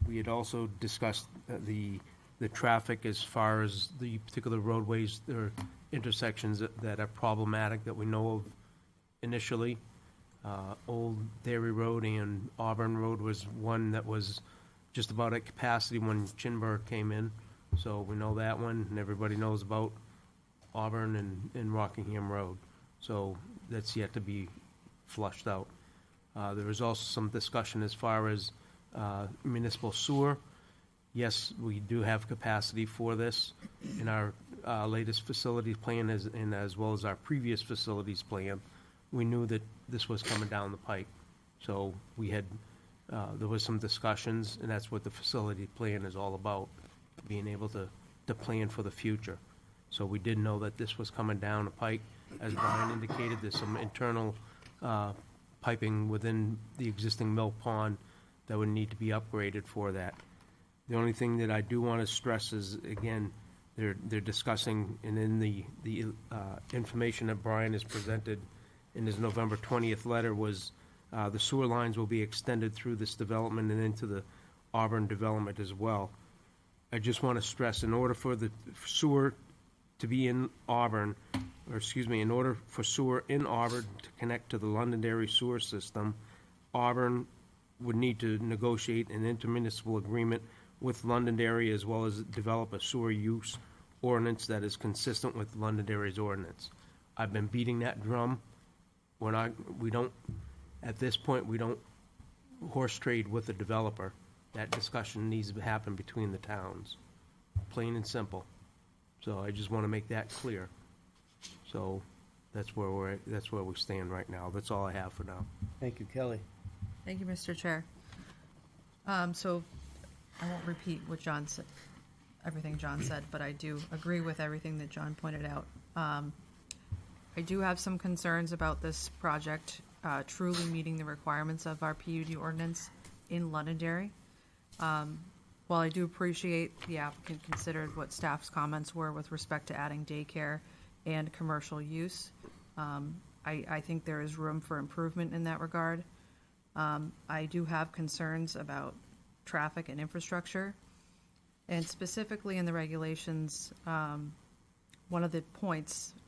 We had also discussed the traffic as far as the particular roadways or intersections that are problematic that we know of initially. Old Dairy Road and Auburn Road was one that was just about at capacity when Chinburg came in. So we know that one, and everybody knows about Auburn and Rockingham Road. So that's yet to be flushed out. There was also some discussion as far as municipal sewer. Yes, we do have capacity for this in our latest facilities plan and as well as our previous facilities plan. We knew that this was coming down the pike. So we had, there was some discussions, and that's what the facility plan is all about, being able to plan for the future. So we did know that this was coming down the pike. As Brian indicated, there's some internal piping within the existing mill pond that would need to be upgraded for that. The only thing that I do want to stress is, again, they're discussing, and in the information that Brian has presented in his November 20th letter was the sewer lines will be extended through this development and into the Auburn development as well. I just want to stress, in order for the sewer to be in Auburn, or excuse me, in order for sewer in Auburn to connect to the Londonderry sewer system, Auburn would need to negotiate an intermunicipal agreement with Londonderry as well as develop a sewer use ordinance that is consistent with Londonderry's ordinance. I've been beating that drum. At this point, we don't horse trade with the developer. That discussion needs to happen between the towns, plain and simple. So I just want to make that clear. So that's where we stand right now. That's all I have for now. Thank you, Kelly. Thank you, Mr. Chair. So I won't repeat what John said, everything John said, but I do agree with everything that John pointed out. I do have some concerns about this project truly meeting the requirements of our PUD ordinance in Londonderry. While I do appreciate the applicant considered what staff's comments were with respect to adding daycare and commercial use, I think there is room for improvement in that regard. I do have concerns about traffic and infrastructure, and specifically in the regulations, one of the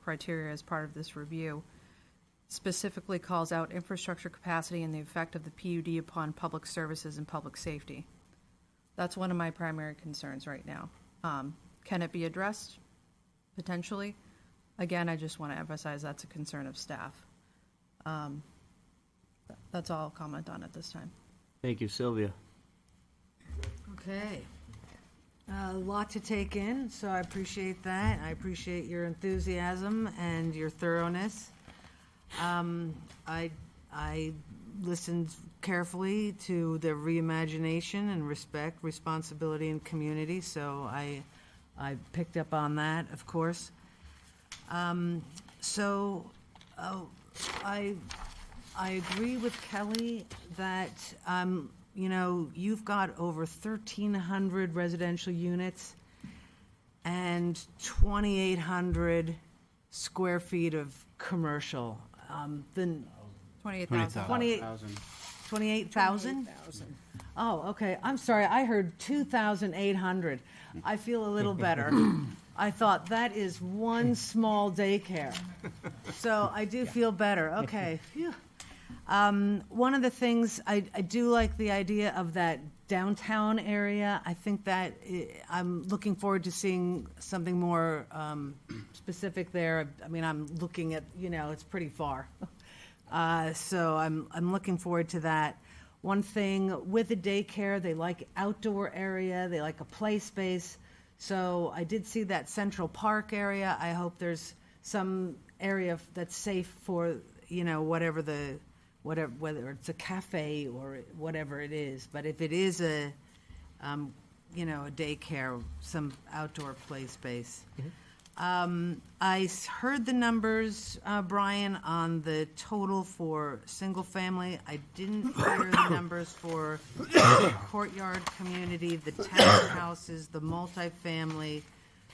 criteria as part of this review specifically calls out infrastructure capacity and the effect of the PUD upon public services and public safety. That's one of my primary concerns right now. Can it be addressed? Potentially. Again, I just want to emphasize that's a concern of staff. That's all I'll comment on at this time. Thank you, Sylvia. Okay. A lot to take in, so I appreciate that. I appreciate your enthusiasm and your thoroughness. I listened carefully to the reimagination and respect, responsibility, and community, so I picked up on that, of course. I agree with Kelly that, you've got over 1,300 residential units and 2,800 square feet of commercial. 28,000. 28,000? Oh, okay. I'm sorry. I heard 2,800. I feel a little better. I thought that is one small daycare. So I do feel better. Okay. Phew. One of the things, I do like the idea of that downtown area. I think that I'm looking forward to seeing something more specific there. I mean, I'm looking at, it's pretty far. So I'm looking forward to that. One thing with the daycare, they like outdoor area, they like a play space. So I did see that Central Park area. I hope there's some area that's safe for, whether it's a cafe or whatever it is. But if it is a daycare, some outdoor play space. Mm-hmm. I heard the numbers, Brian, on the total for single family. I didn't hear the numbers for the courtyard community, the townhouses, the multifamily.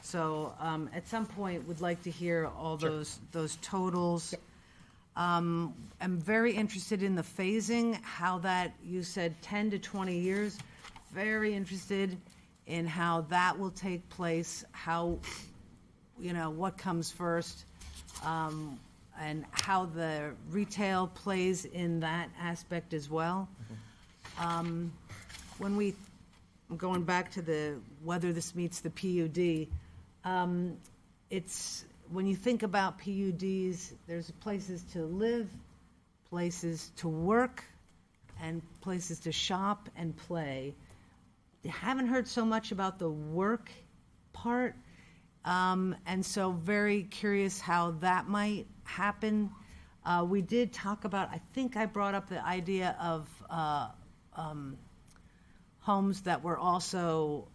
So at some point, would like to hear all those totals. I'm very interested in the phasing, how that, you said 10 to 20 years. Very interested in how that will take place, how, what comes first, and how the retail plays in that aspect as well. When we going back to whether this meets the PUD, it's, when you think about PUDs, there's places to live, places to work, and places to shop and play. You haven't heard so much about the work part, and so very curious how that might happen. We did talk about, I think I brought up the idea of homes that were also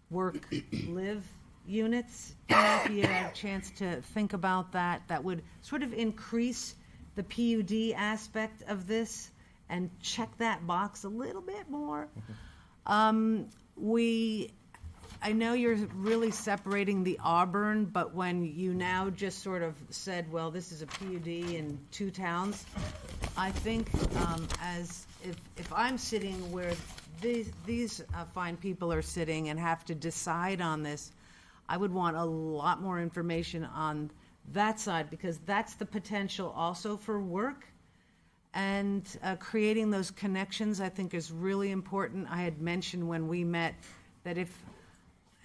work-live units. If you had a chance to think about that, that would sort of increase the PUD aspect of this and check that box a little bit more. I know you're really separating the Auburn, but when you now just sort of said, well, this is a PUD in 2 towns, I think as if I'm sitting where these fine people are sitting and have to decide on this, I would want a lot more information on that side, because that's the potential also for work. And creating those connections, I think, is really important. I had mentioned when we met that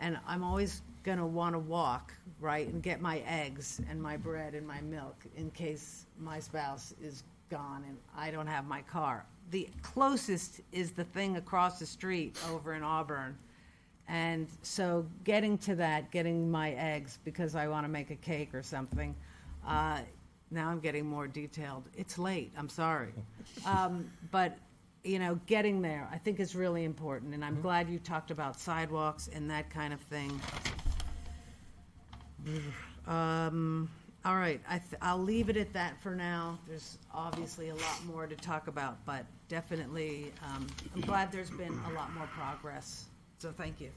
and I'm always going to want to walk, right, and get my eggs and my bread and my milk in case my spouse is gone and I don't have my car. The closest is the thing across the street over in Auburn. And so getting to that, getting my eggs because I want to make a cake or something, now I'm getting more detailed. It's late, I'm sorry. But, getting there, I think is really important. And I'm glad you talked about sidewalks and that kind of thing. All right, I'll leave it at that for now. There's obviously a lot more to talk about, but definitely, I'm glad there's been a lot more progress. So thank you.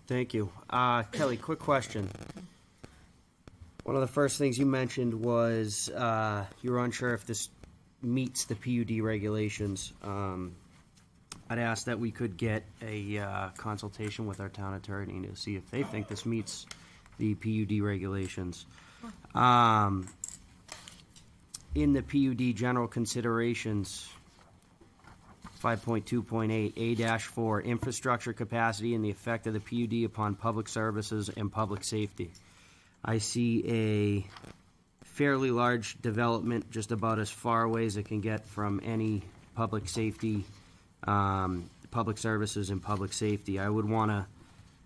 Thank you. Kelly, quick question. One of the first things you mentioned was you were unsure if this meets the PUD regulations. I'd ask that we could get a consultation with our town attorney to see if they think this meets the PUD regulations. In the PUD general considerations, 5.2.8, A-4, infrastructure capacity and the effect of the PUD upon public services and public safety. I see a fairly large development just about as far away as it can get from any public safety, public services and public safety. I would want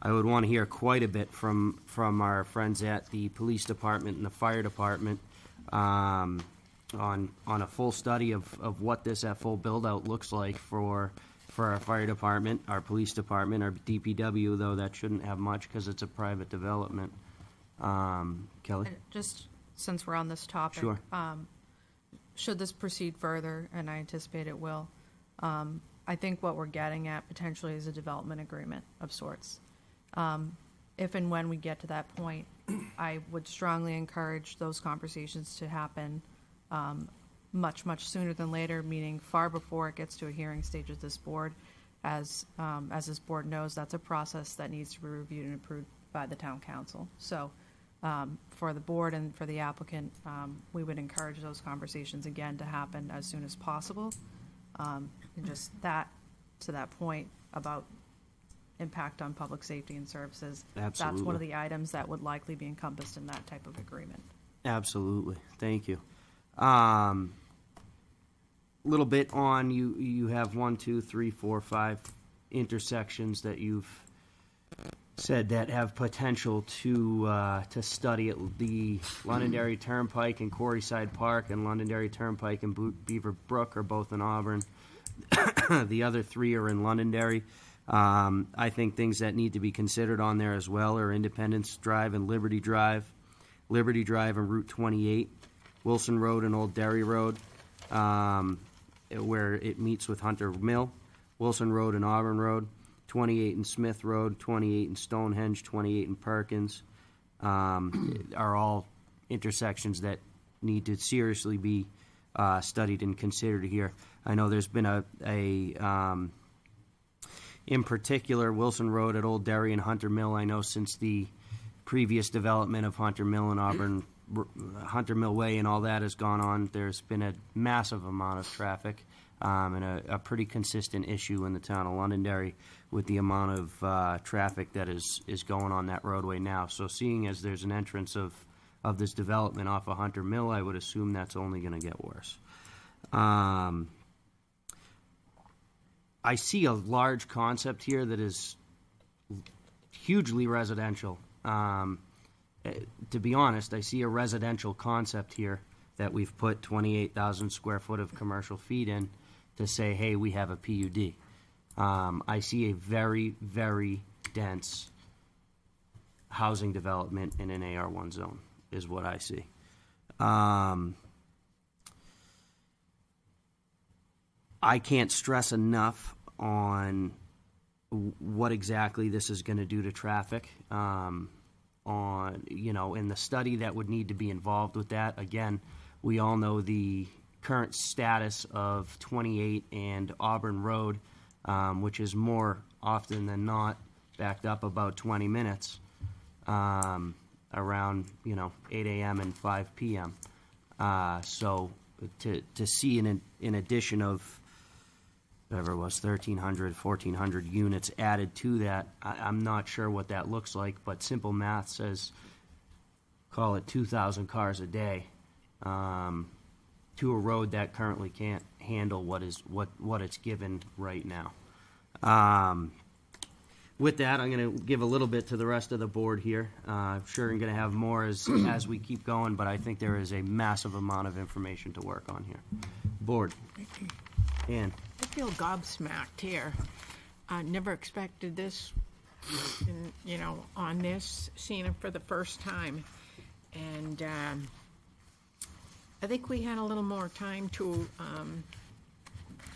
to hear quite a bit from our friends at the police department and the fire department on a full study of what this at full build out looks like for our fire department, our police department, our DPW, though that shouldn't have much because it's a private development. Kelly? And just since we're on this topic, Sure. Should this proceed further, and I anticipate it will, I think what we're getting at potentially is a development agreement of sorts. If and when we get to that point, I would strongly encourage those conversations to happen much, much sooner than later, meaning far before it gets to a hearing stage of this board. As this board knows, that's a process that needs to be reviewed and approved by the town council. So for the board and for the applicant, we would encourage those conversations again to happen as soon as possible. And just that, to that point about impact on public safety and services. Absolutely. That's one of the items that would likely be encompassed in that type of agreement. Absolutely. Thank you. Little bit on you have 1, 2, 3, 4, 5 intersections that you've said that have potential to study at the Londonderry Turnpike and Quarryside Park, and Londonderry Turnpike and Beaver Brook are both in Auburn. The other 3 are in Londonderry. I think things that need to be considered on there as well are Independence Drive and Liberty Drive and Route 28, Wilson Road and Old Derry Road, where it meets with Hunter Mill, Wilson Road and Auburn Road, 28 and Smith Road, 28 and Stonehenge, 28 and Perkins, are all intersections that need to seriously be studied and considered here. I know there's been in particular, Wilson Road at Old Derry and Hunter Mill, I know since the previous development of Hunter Mill and Auburn, Hunter Mill Way and all that has gone on, there's been a massive amount of traffic. and a pretty consistent issue in the town of Londonderry with the amount of traffic that is going on that roadway now. So seeing as there's an entrance of this development off of Hunter Mill, I would assume that's only going to get worse. I see a large concept here that is hugely residential. To be honest, I see a residential concept here that we've put 28,000 square foot of commercial feet in to say, hey, we have a PUD. I see a very, very dense housing development in an AR1 zone, is what I see. I can't stress enough on what exactly this is going to do to traffic. In the study that would need to be involved with that. Again, we all know the current status of 28 and Auburn Road, which is more often than not backed up about 20 minutes around 8 a.m. and 5 p.m. So to see an addition of whatever it was, 1,300, 1,400 units added to that, I'm not sure what that looks like, but simple math says, call it 2,000 cars a day to a road that currently can't handle what it's given right now. With that, I'm going to give a little bit to the rest of the board here. I'm sure I'm going to have more as we keep going, but I think there is a massive amount of information to work on here. Board. Ann. I feel gobsmacked here. I never expected this, on this, seeing it for the first time. And I think we had a little more time to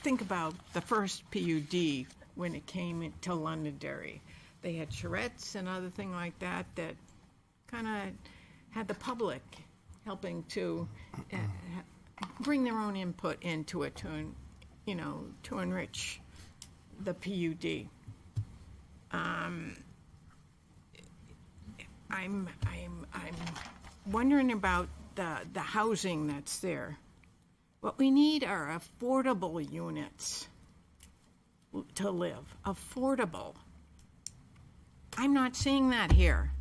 think about the first PUD when it came to Londonderry. They had charrettes and other thing like that kind of had the public helping to bring their own input into it to enrich the PUD. I'm wondering about the housing that's there. What we need are affordable units to live. Affordable. I'm not seeing that here.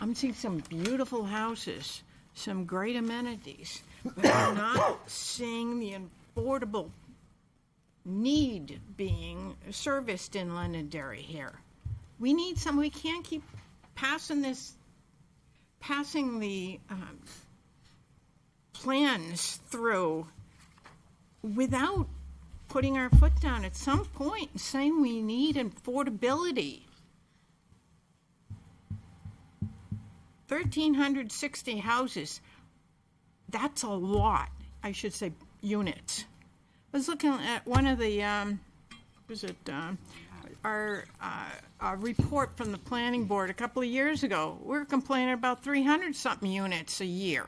I'm seeing some beautiful houses, some great amenities, but I'm not seeing the affordable need being serviced in Londonderry here. We need some. We can't keep passing the plans through without putting our foot down at some point and saying we need affordability. 1,360 houses. That's a lot. I should say units. I was looking at one of the, our report from the planning board a couple of years ago. We were complaining about 300-something units a year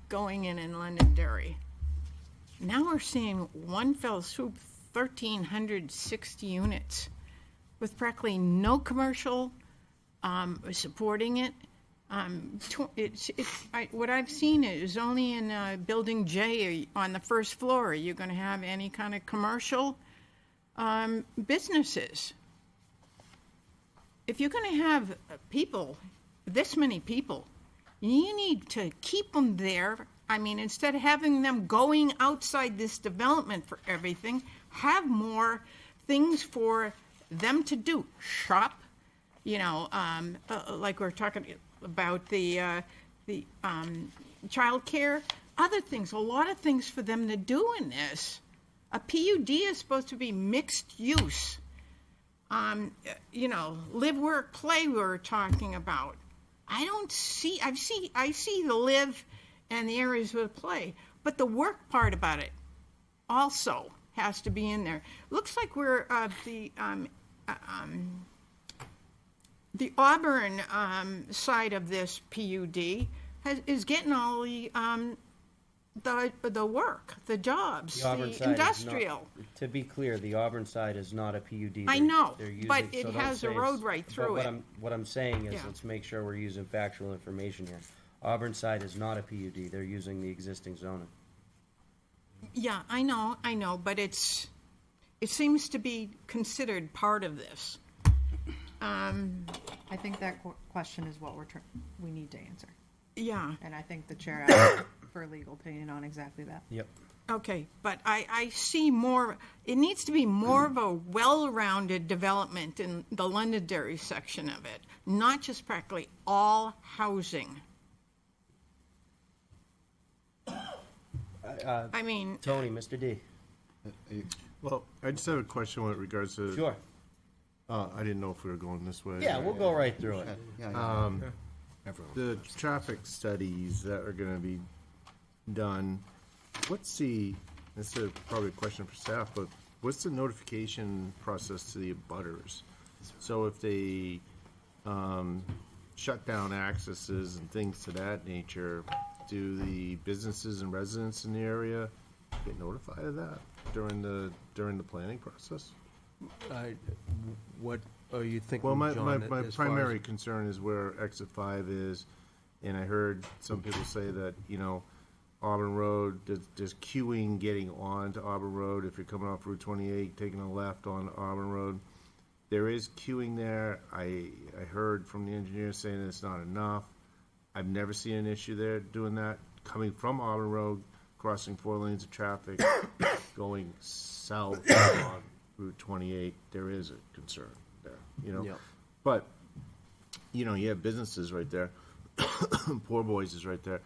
going in Londonderry. Now we're seeing one fell swoop, 1,360 units with practically no commercial supporting it. What I've seen is only in Building J on the first floor are you going to have any kind of commercial businesses. If you're going to have people, this many people, you need to keep them there. I mean, instead of having them going outside this development for everything, have more things for them to do. Shop, like we're talking about the child care, other things, a lot of things for them to do in this. A PUD is supposed to be mixed use. Live, work, play we were talking about. I see the live and the areas of play, but the work part about it also has to be in there. Looks like we're the Auburn side of this PUD is getting all the work, the jobs, the industrial. To be clear, the Auburn side is not a PUD. I know, but it has a road right through it. What I'm saying is, let's make sure we're using factual information here. Auburn side is not a PUD. They're using the existing zoning. Yeah, I know, but it seems to be considered part of this. I think that question is what we need to answer. Yeah, And I think the chair asked for a legal opinion on exactly that. Yep. okay, but I see more, it needs to be more of a well-rounded development in the Londonderry section of it, not just practically all housing. I mean, Tony, Mr. D. Well, I just have a question with regards to. Sure. I didn't know if we were going this way. Yeah, we'll go right through it. The traffic studies that are gonna be done, this is probably a question for staff, but what's the notification process to the abutters? So if they, shut down accesses and things to that nature, do the businesses and residents in the area get notified of that during the planning process? What are you thinking, Well, my John, as far primary as- concern is where exit 5 is, and I heard some people say that, Auburn Road, there's queuing getting on to Auburn Road. If you're coming off Route 28, taking a left on Auburn Road, there is queuing there. I heard from the engineer saying that it's not enough. I've never seen an issue there doing that. Coming from Auburn Road, crossing 4 lanes of traffic, going south on Route 28, there is a concern there, Yep. But, you have businesses right there. Poor Boys is right there.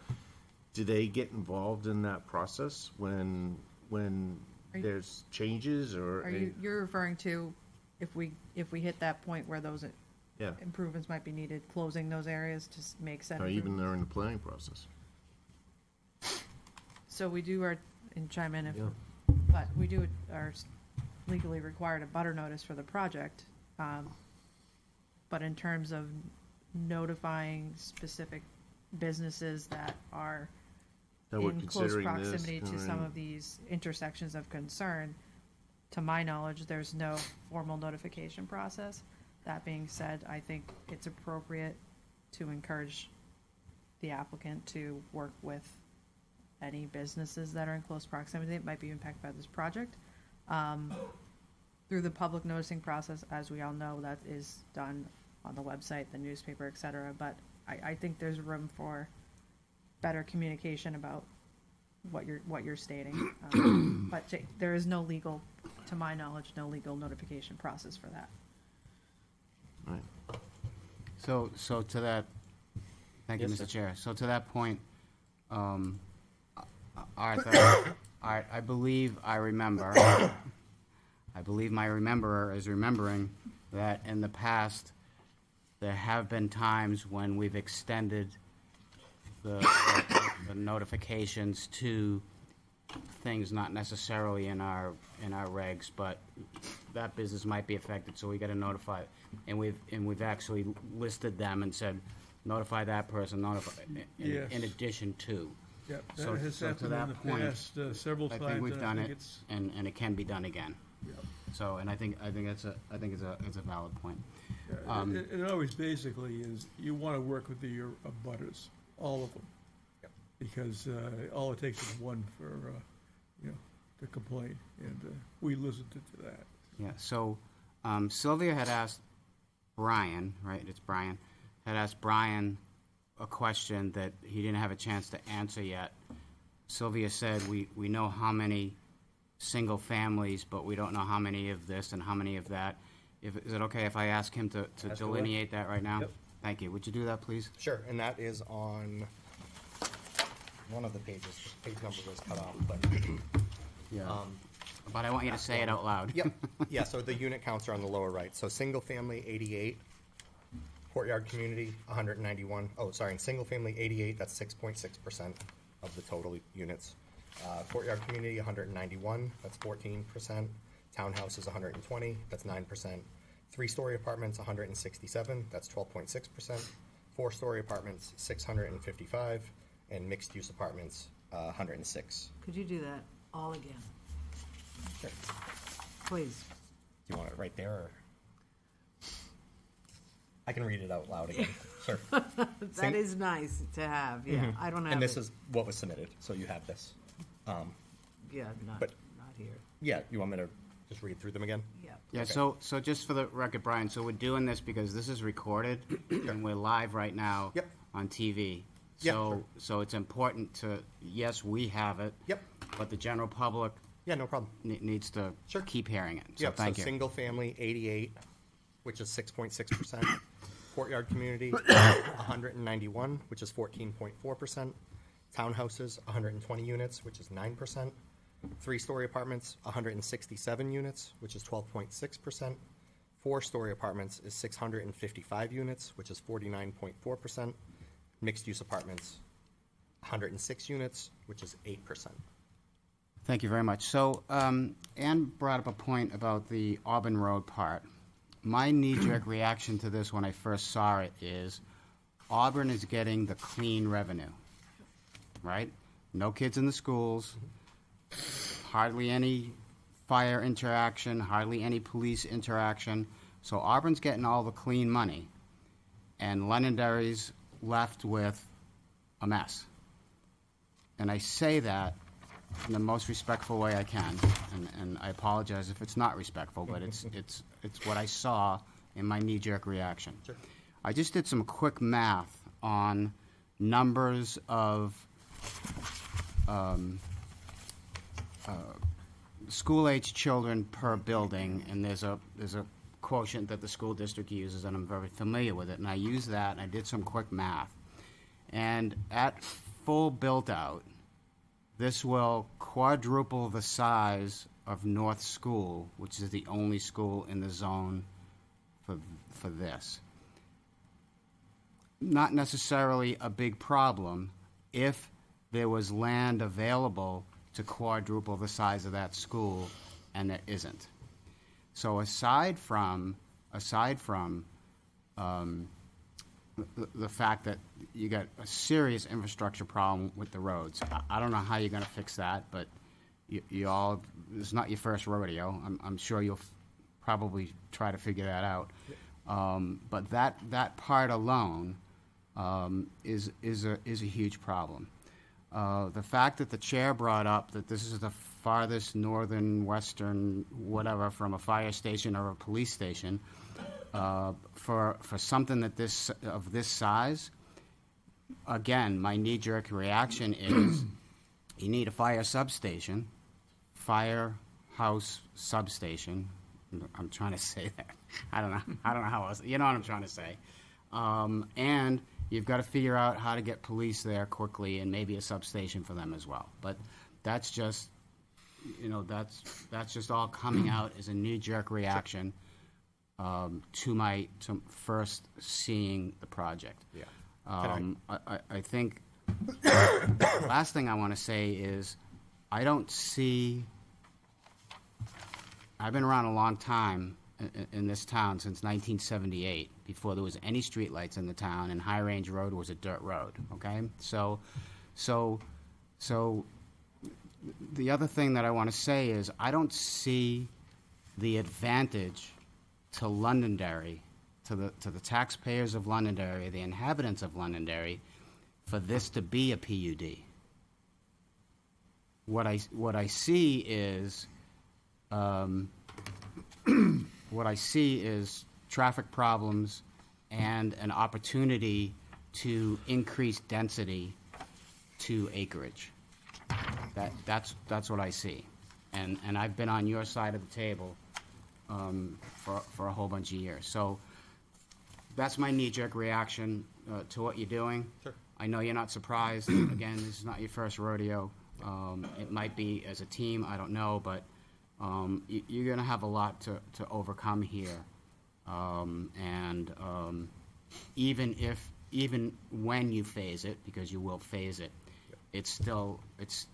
Do they get involved in that process when Are you- there's changes or? You're referring to if we hit that point where those Yeah, improvements might be needed, closing those areas to make said or even improvements? during the planning process? So we do and chime in if, Yeah. but we are legally required a butter notice for the project. But in terms of notifying specific businesses that are That we're in close considering this, proximity to some of these intersections of concern, to my knowledge, there's no formal notification process. That being said, I think it's appropriate to encourage the applicant to work with any businesses that are in close proximity that might be impacted by this project. Through the public noticing process, as we all know, that is done on the website, the newspaper, et cetera. But I think there's room for better communication about what you're stating. But there is no legal, to my knowledge, no legal notification process for that. Right. So to that, thank you, Yes, Mr. sir. Chair. So to that point, Arthur, I believe I remember, I believe my rememberer is remembering that in the past, there have been times when we've extended the notifications to things not necessarily in our regs, but that business might be affected, so we gotta notify. And we've actually listed them and said, notify that person, notify, Yes. in addition to. Yep, So- that has so to happened in that the point, past several I times. think we've and done think it, it's- and it can be done again. Yep. So, and I think it's a valid point. Yeah, it always basically is, you want to work with your abutters, all of them. Yep. Because all it takes is one for, to complain, and we listened to that. Yeah, so Sylvia had asked Brian, right, it's Brian, had asked Brian a question that he didn't have a chance to answer yet. Sylvia said, we know how many single families, but we don't know how many of this and how many of that. Is it okay if I ask him to Ask delineate that right now? Yep. Thank you. Would you do that, please? Sure, and that is on one of the pages. Page number was cut off, but, Yeah. But I want you to say it out loud. yep. Yeah, so the unit counts are on the lower right. So single family, 88. Courtyard community, 191. Oh, sorry, and single family, 88, that's 6.6% of the total units. Courtyard community, 191, that's 14%. Townhouses, 120, that's 9%. 3-story apartments, 167, that's 12.6%. 4-story apartments, 655, and mixed-use apartments, 106. Could you do that all again? Sure. Please. Do you want it right there, or? I can read it out loud again. Sure. That is nice to have, yeah. I don't have And this it. is what was submitted, so you have this. Yeah, not, But- not here. Yeah, you want me to just read through them again? Yeah. Yeah, so just for the record, Brian, so we're doing this because this is recorded, and we're live right now Yep. on TV. Yeah, So, sure. so it's important to, yes, we have it. Yep. But the general public Yeah, no problem. needs to Sure. keep hearing it. So Yep, thank you. single family, 88, which is 6.6%. Courtyard community, 191, which is 14.4%. Townhouses, 120 units, which is 9%. Three-story apartments, 167 units, which is 12.6%. Four-story apartments is 655 units, which is 49.4%. Mixed-use apartments, 106 units, which is 8%. Thank you very much. So, Ann brought up a point about the Auburn Road part. My knee-jerk reaction to this when I first saw it is Auburn is getting the clean revenue, right? No kids in the schools, hardly any fire interaction, hardly any police interaction. So Auburn's getting all the clean money, and Londonderry's left with a mess. And I say that in the most respectful way I can, and I apologize if it's not respectful, but it's what I saw in my knee-jerk reaction. Sure. I just did some quick math on numbers of school-age children per building, and there's a quotient that the school district uses, and I'm very familiar with it, and I used that, and I did some quick math. And at full built-out, this will quadruple the size of North School, which is the only school in the zone for this. Not necessarily a big problem if there was land available to quadruple the size of that school, and there isn't. So aside from the fact that you got a serious infrastructure problem with the roads, I don't know how you're going to fix that, but you all, it's not your first rodeo. I'm sure you'll probably try to figure that out. But that part alone is a huge problem. The fact that the chair brought up that this is the farthest northern, western, whatever, from a fire station or a police station, for something of this size, again, my knee-jerk reaction is you need a fire substation, firehouse substation. I'm trying to say that. I don't know how else. You know what I'm trying to say. And you've got to figure out how to get police there quickly, and maybe a substation for them as well. But that's just, that's just all coming out as a knee-jerk reaction to first seeing the project. Yeah. I think the last thing I want to say is I don't see. I've been around a long time in this town since 1978, before there was any streetlights in the town, and High Range Road was a dirt road. Okay, so the other thing that I want to say is I don't see the advantage to Londonderry, to the taxpayers of Londonderry, the inhabitants of Londonderry, for this to be a PUD. What I see is traffic problems and an opportunity to increase density to acreage. That's what I see, and I've been on your side of the table for a whole bunch of years. So that's my knee-jerk reaction to what you're doing. Sure. I know you're not surprised. Again, this is not your first rodeo. It might be as a team, I don't know, but you're going to have a lot to overcome here. Even when you phase it, because you will phase it, it's still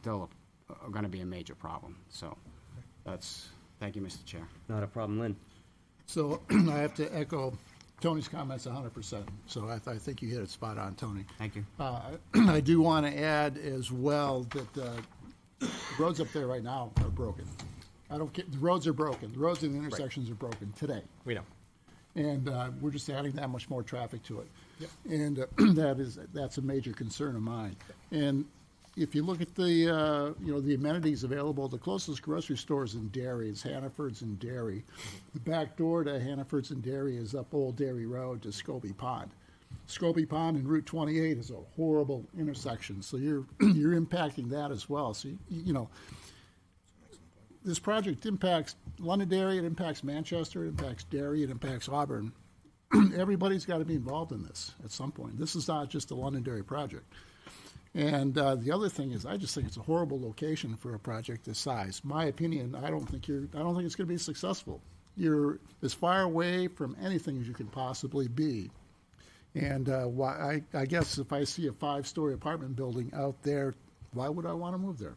going to be a major problem. So thank you, Mr. Chair. Not a problem, Lynn. So I have to echo Tony's comments 100%. So I think you hit it spot on, Tony. Thank you. I do want to add as well that the roads up there right now are broken. I don't get, the roads are broken. The roads and the intersections are broken today. We know. And we're just adding that much more traffic to it. Yep. And that's a major concern of mine. And if you look at the, you know, the amenities available, the closest grocery store is in Derry, it's Hannaford's in Derry. The back door to Hannaford's in Derry is up Old Derry Road to Scobie Pond. Scobie Pond and Route 28 is a horrible intersection, so you're you're impacting that as well. So you know, this project impacts Londonderry, it impacts Manchester, it impacts Derry, it impacts Auburn. Everybody's got to be involved in this at some point. This is not just a Londonderry project. And the other thing is, I just think it's a horrible location for a project this size. My opinion, I don't think it's going to be successful. You're as far away from anything as you can possibly be. And I guess if I see a 5-story apartment building out there, why would I want to move there?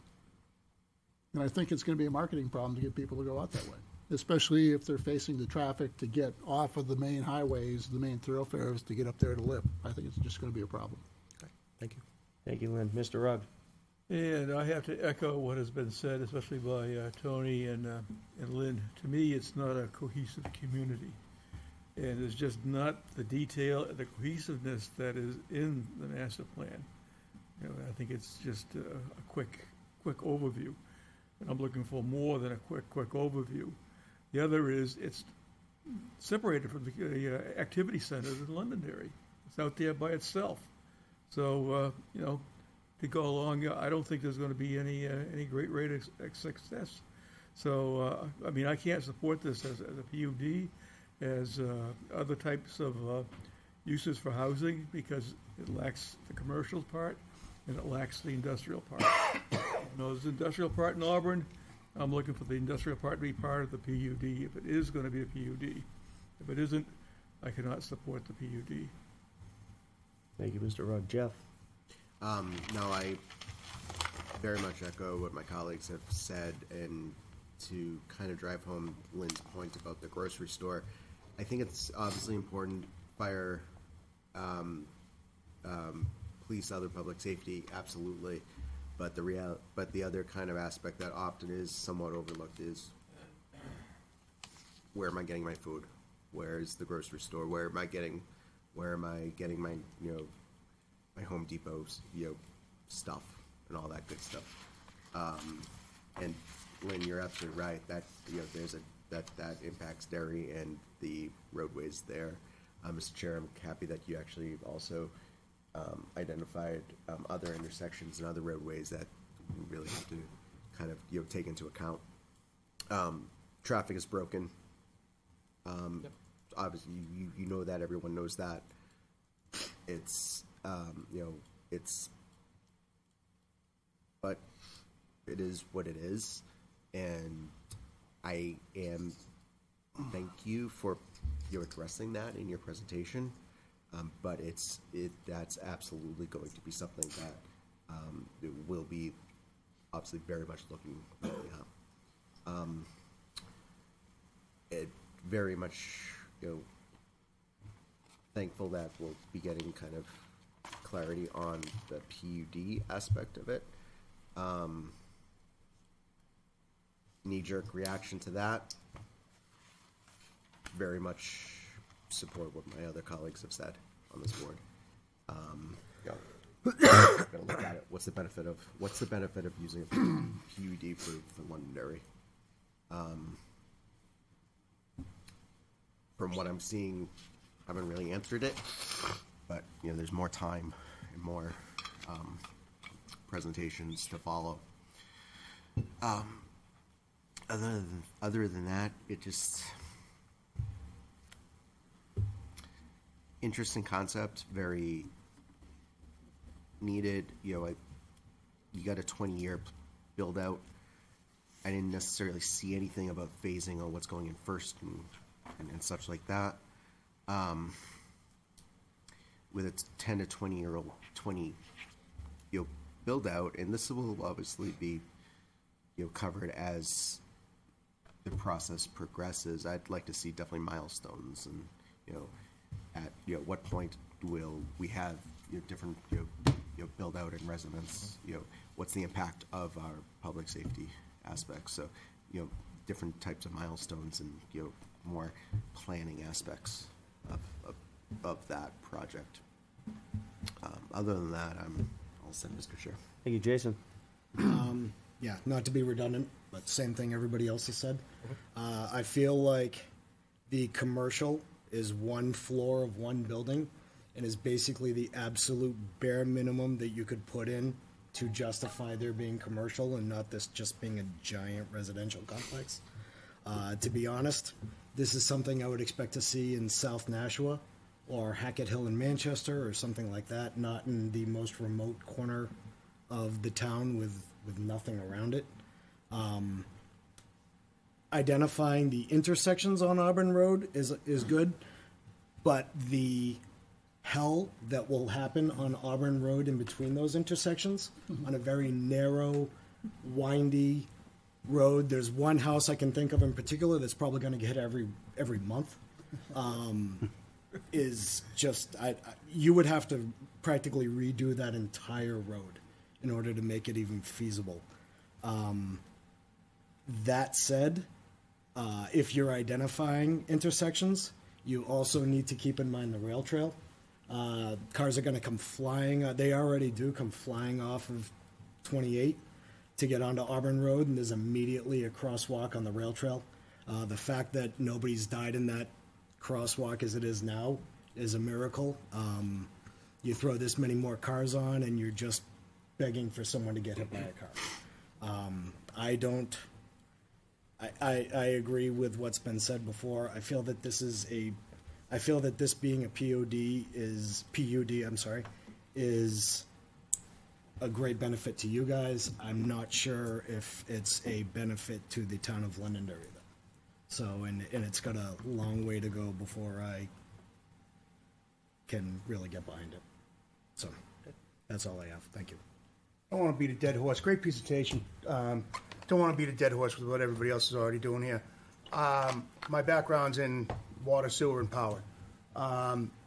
And I think it's going to be a marketing problem to get people to go out that way, especially if they're facing the traffic to get off of the main highways, the main thoroughfares to get up there to live. I think it's just going to be a problem. Okay, thank you. Thank you, Lynn. Mr. Rugg? And I have to echo what has been said, especially by Tony and Lynn. To me, it's not a cohesive community. And it's just not the detail, the cohesiveness that is in the master plan. You know, I think it's just a quick overview. And I'm looking for more than a quick overview. The other is it's separated from the activity centers in Londonderry. It's out there by itself. So, you know, to go along, I don't think there's going to be any great rate of success. So, I mean, I can't support this as a PUD, as other types of uses for housing, because it lacks the commercial part and it lacks the industrial part. You know, there's the industrial part in Auburn. I'm looking for the industrial part to be part of the PUD, if it is going to be a PUD. If it isn't, I cannot support the PUD. Thank you, Mr. Rugg. Jeff? No, I very much echo what my colleagues have said, and to kind of drive home Lynn's point about the grocery store, I think it's obviously important, fire, police, other public safety, absolutely, but the other kind of aspect that often is somewhat overlooked is, where am I getting my food? Where is the grocery store? Where am I getting my, you know, my Home Depot's, you know, stuff and all that good stuff. And Lynn, you're absolutely right that, you know, that impacts Derry and the roadways there. Mr. Chair, I'm happy that you actually also identified other intersections and other roadways that we really have to kind of, you know, take into account. Traffic is broken. Yep. Obviously, you know that, everyone knows that. It's, you know, but it is what it is. And thank you for, you know, addressing that in your presentation. But that's absolutely going to be something that it will be obviously very much looking at. It very much, you know, thankful that we'll be getting kind of clarity on the PUD aspect of it. Knee-jerk reaction to that. Very much support what my other colleagues have said on this board. You know, gotta look at it. What's the benefit of using a PUD for Londonderry? From what I'm seeing, I haven't really answered it, but, you know, there's more time and more presentations to follow. Other than that, it just interesting concept, very needed. You know, you got a 20-year build out. I didn't necessarily see anything about phasing or what's going in first and such like that. With a 10 to 20-year-old, 20, you know, build out, and this will obviously be, you know, covered as the process progresses. I'd like to see definitely milestones, and, you know, at, you know, what point will we have, you know, different, you know, build out and residents, you know, what's the impact of our public safety aspects? So, you know, different types of milestones and, you know, more planning aspects of that project. Other than that, I'm All set, Mr. Chair. Thank you, Jason. Yeah, not to be redundant, but same thing everybody else has said. I feel like the commercial is one floor of one building and is basically the absolute bare minimum that you could put in to justify there being commercial and not this just being a giant residential complex. To be honest, this is something I would expect to see in South Nashua or Hackett Hill in Manchester or something like that, not in the most remote corner of the town with nothing around it. Identifying the intersections on Auburn Road is good, but the hell that will happen on Auburn Road in between those intersections on a very narrow, windy road. There's one house I can think of in particular that's probably going to get hit every month. Is just you would have to practically redo that entire road in order to make it even feasible. That said, if you're identifying intersections, you also need to keep in mind the rail trail. Cars are going to come flying. They already do come flying off of 28 to get onto Auburn Road, and there's immediately a crosswalk on the rail trail. The fact that nobody's died in that crosswalk as it is now is a miracle. You throw this many more cars on, and you're just begging for someone to get hit by a car. I agree with what's been said before. I feel that this being a PUD is a great benefit to you guys. I'm not sure if it's a benefit to the town of Londonderry though. So, and it's got a long way to go before I can really get behind it. So, that's all I have. Thank you. I don't want to beat a dead horse. Great presentation. Don't want to beat a dead horse with what everybody else is already doing here. My background's in water, sewer, and power.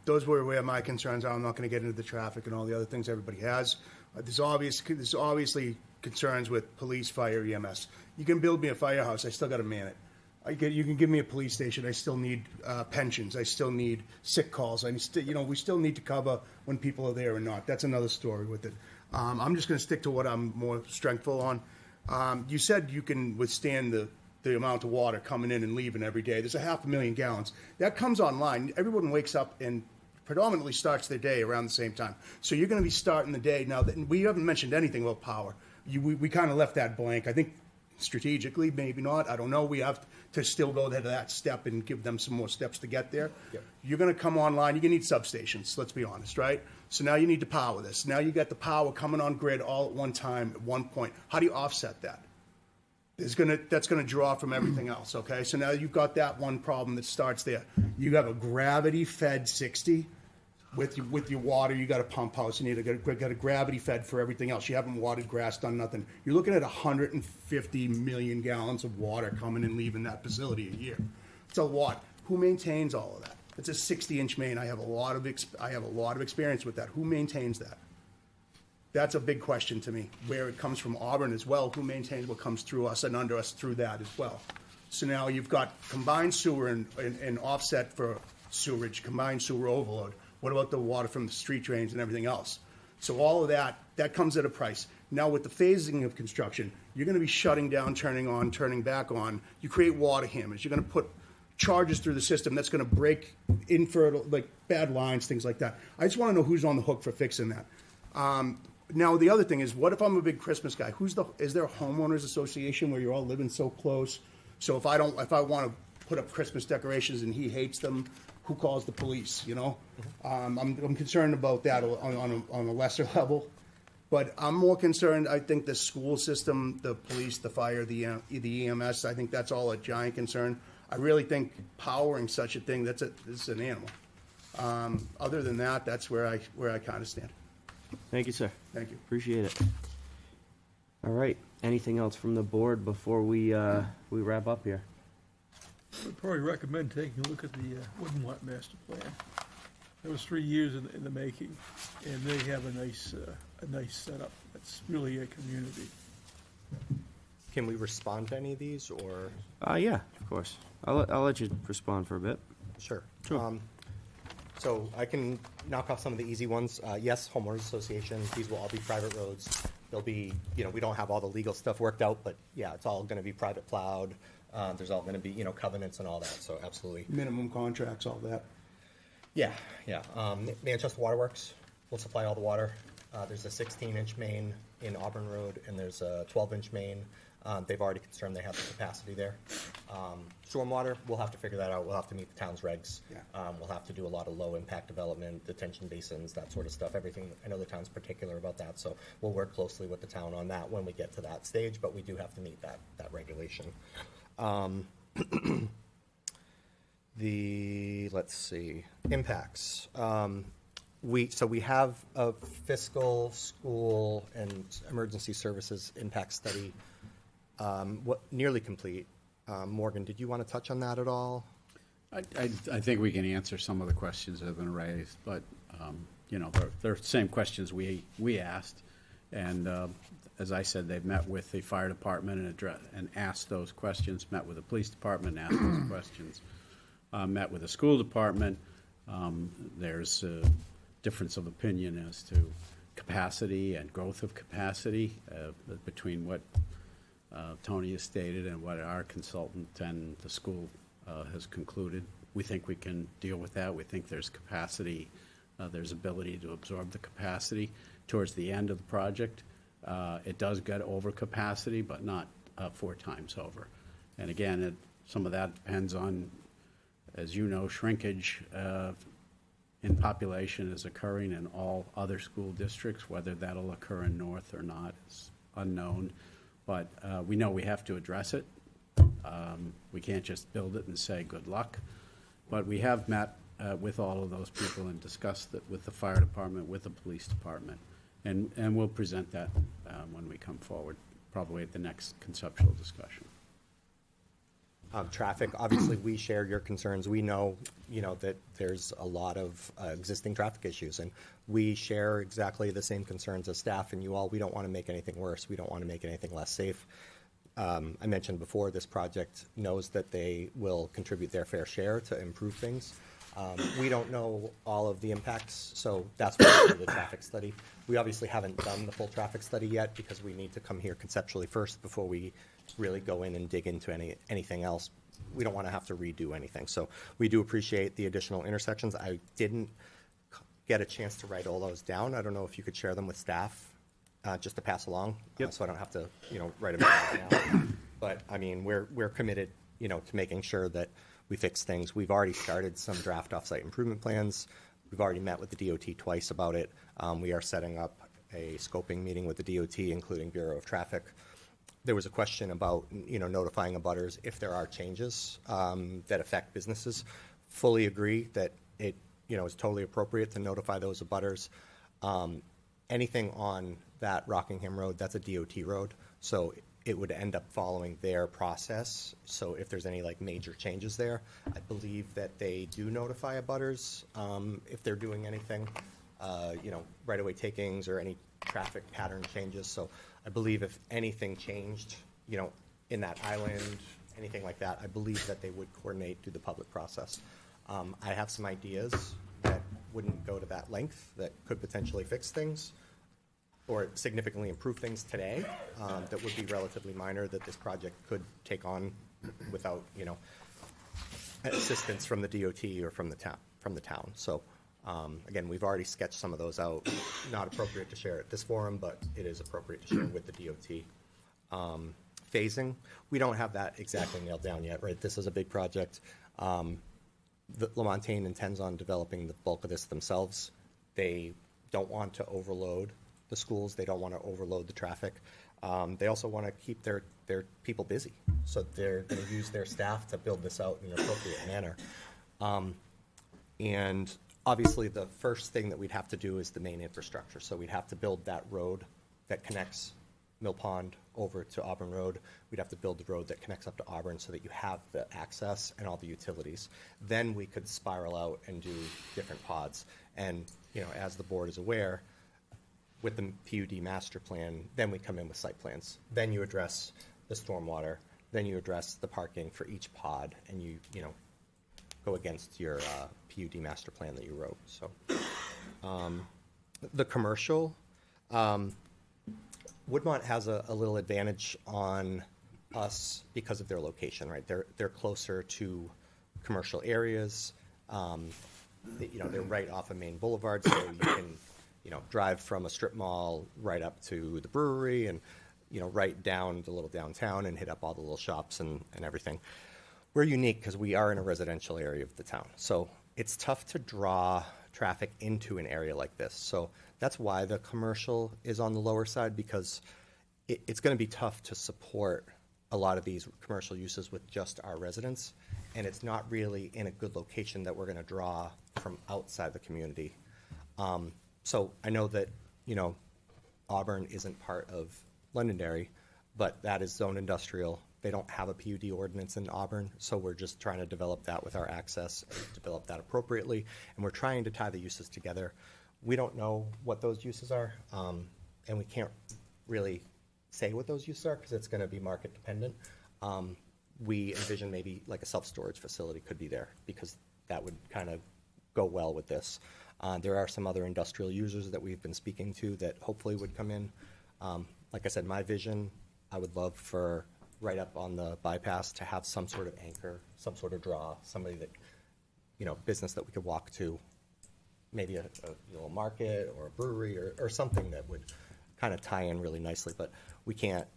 Those were where my concerns are. I'm not going to get into the traffic and all the other things everybody has. There's obviously concerns with police, fire, EMS. You can build me a firehouse. I still got to man it. You can give me a police station. I still need pensions. I still need sick calls. We still need to cover when people are there or not. That's another story with it. I'm just going to stick to what I'm more strengthful on. You said you can withstand the amount of water coming in and leaving every day. There's 500,000 gallons. That comes online. Everyone wakes up and predominantly starts their day around the same time. So you're going to be starting the day now. We haven't mentioned anything about power. We kind of left that blank. I think strategically, maybe not. I don't know. We have to still go to that step and give them some more steps to get there. Yep. You're going to come online. You're going to need substations, let's be honest, right? So now you need to power this. Now you got the power coming on grid all at one time at one point. How do you offset that? That's going to draw from everything else, okay? So now you've got that one problem that starts there. You have a gravity-fed 60 with your water. You got a pump house. You got a gravity-fed for everything else. You haven't watered grass, done nothing. You're looking at 150 million gallons of water coming and leaving that facility a year. It's a lot. Who maintains all of that? It's a 60-inch main. I have a lot of experience with that. Who maintains that? That's a big question to me. Where it comes from Auburn as well, who maintains what comes through us and under us through that as well. So now you've got combined sewer and offset for sewerage, combined sewer overload. What about the water from the street drains and everything else? So all of that comes at a price. Now with the phasing of construction, you're going to be shutting down, turning on, turning back on. You create water hammers. You're going to put charges through the system that's going to break infertile, like bad lines, things like that. I just want to know who's on the hook for fixing that. Now the other thing is, what if I'm a big Christmas guy? Is there a homeowners association where you're all living so close? So if I want to put up Christmas decorations and he hates them, who calls the police? You know, I'm concerned about that on a lesser level, but I'm more concerned. I think the school system, the police, the fire, the EMS. I think that's all a giant concern. I really think powering such a thing it's an animal. Other than that, that's where I kind of stand. Thank you, sir. Thank you. Appreciate it. All right. Anything else from the board before we wrap up here? I would probably recommend taking a look at the Wooden Lot Master Plan. That was 3 years in the making, and they have a nice setup. It's really a community. Can we respond to any of these, or? Yeah, of course. I'll let you respond for a bit. Sure. Sure. So I can knock off some of the easy ones. Yes, homeowners association, these will all be private roads. They'll be, we don't have all the legal stuff worked out, but yeah, it's all gonna be private plowed. There's all gonna be, covenants and all that, so absolutely. Minimum contracts, all that. Yeah, yeah. Manchester Waterworks will supply all the water. There's a 16-inch main in Auburn Road, and there's a 12-inch main. They've already confirmed they have the capacity there. Stormwater, we'll have to figure that out. We'll have to meet the town's regs. Yeah. We'll have to do a lot of low-impact development, detention basins, that sort of stuff. Everything, I know the town's particular about that, so we'll work closely with the town on that when we get to that stage, but we do have to meet that regulation. Let's see, impacts. We have a fiscal, school, and emergency services impact study nearly complete. Morgan, did you want to touch on that at all? I think we can answer some of the questions that have been raised, but, they're the same questions we asked. And as I said, they've met with the fire department and asked those questions, met with the police department and asked those questions, met with the school department. There's a difference of opinion as to capacity and growth of capacity between what Tony has stated and what our consultant and the school has concluded. We think we can deal with that. We think there's capacity, there's ability to absorb the capacity towards the end of the project. It does get over capacity, but not 4 times over. And again, some of that depends on, as you know, shrinkage in population is occurring in all other school districts. Whether that'll occur in North or not is unknown. But we know we have to address it. We can't just build it and say good luck. But we have met with all of those people and discussed it with the fire department, with the police department. And we'll present that when we come forward, probably at the next conceptual discussion. Traffic, obviously, we share your concerns. We know, that there's a lot of existing traffic issues, and we share exactly the same concerns as staff and you all. We don't want to make anything worse. We don't want to make anything less safe. I mentioned before, this project knows that they will contribute their fair share to improve things. We don't know all of the impacts, so that's why we do the traffic study. We obviously haven't done the full traffic study yet because we need to come here conceptually first before we really go in and dig into anything else. We don't want to have to redo anything. So we do appreciate the additional intersections. I didn't get a chance to write all those down. I don't know if you could share them with staff just to pass along, so I don't have to, write them down now. But I mean, we're committed, to making sure that we fix things. We've already started some draft offsite improvement plans. We've already met with the DOT twice about it. We are setting up a scoping meeting with the DOT, including Bureau of Traffic. There was a question about, notifying abutters if there are changes that affect businesses. Fully agree that it, is totally appropriate to notify those abutters. Anything on that Rockingham Road, that's a DOT road, so it would end up following their process. So if there's any major changes there, I believe that they do notify abutters if they're doing anything, right-of-way takings or any traffic pattern changes. So I believe if anything changed, in that island, anything like that, I believe that they would coordinate through the public process. I have some ideas that wouldn't go to that length that could potentially fix things or significantly improve things today that would be relatively minor that this project could take on without, assistance from the DOT or from the town. So again, we've already sketched some of those out. Not appropriate to share at this forum, but it is appropriate to share with the DOT. Phasing, we don't have that exactly nailed down yet, right? This is a big project. LaMontagne intends on developing the bulk of this themselves. They don't want to overload the schools. They don't want to overload the traffic. They also want to keep their people busy. So they're going to use their staff to build this out in an appropriate manner. And obviously, the first thing that we'd have to do is the main infrastructure. So we'd have to build that road that connects Mill Pond over to Auburn Road. We'd have to build the road that connects up to Auburn so that you have the access and all the utilities. Then we could spiral out and do different pods. And, as the board is aware, with the PUD master plan, then we come in with site plans. Then you address the stormwater. Then you address the parking for each pod, and you go against your PUD master plan that you wrote. So the commercial, Woodmont has a little advantage on us because of their location, right? They're closer to commercial areas. They're right off of Main Boulevard, so you can, drive from a strip mall right up to the brewery and, right down the little downtown and hit up all the little shops and everything. We're unique because we are in a residential area of the town. So it's tough to draw traffic into an area like this. So that's why the commercial is on the lower side, because it's going to be tough to support a lot of these commercial uses with just our residents. And it's not really in a good location that we're going to draw from outside the community. So I know that, Auburn isn't part of Londonderry, but that is zone industrial. They don't have a PUD ordinance in Auburn, so we're just trying to develop that with our access, develop that appropriately, and we're trying to tie the uses together. We don't know what those uses are, and we can't really say what those uses are because it's going to be market dependent. We envision maybe like a self-storage facility could be there because that would kind of go well with this. There are some other industrial users that we've been speaking to that hopefully would come in. Like I said, my vision, I would love for right up on the bypass to have some sort of anchor, some sort of draw, somebody that, business that we could walk to, maybe a little market or a brewery or something that would kind of tie in really nicely, but we can't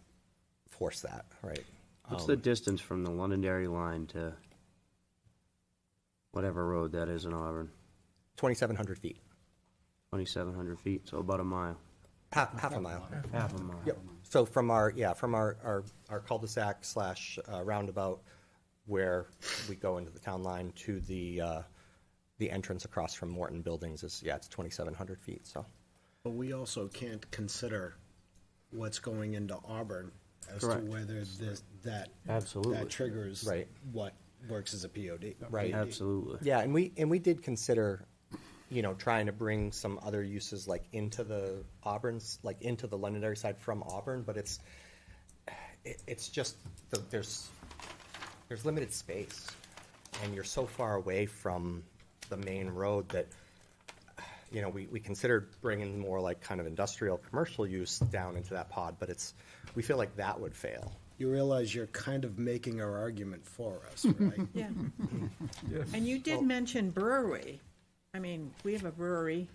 force that, right? What's the distance from the Londonderry line to whatever road that is in Auburn? 2,700 feet. 2,700 feet, so about a mile. Half a mile. Half a mile. Yep. So from our cul-de-sac / roundabout where we go into the town line to the entrance across from Morton Buildings it's 2,700 feet, so. But we also can't consider what's going into Auburn as Correct. to whether that Absolutely. triggers Right. what works as a POD. Right. Absolutely. Yeah, and we did consider, trying to bring some other uses like into the Auburn's, like into the Londonderry side from Auburn, but it's just there's limited space, and you're so far away from the main road that we considered bringing more like kind of industrial commercial use down into that pod, but we feel like that would fail. You realize you're kind of making our argument for us, right? Yeah. And you did mention brewery. I mean, we have a brewery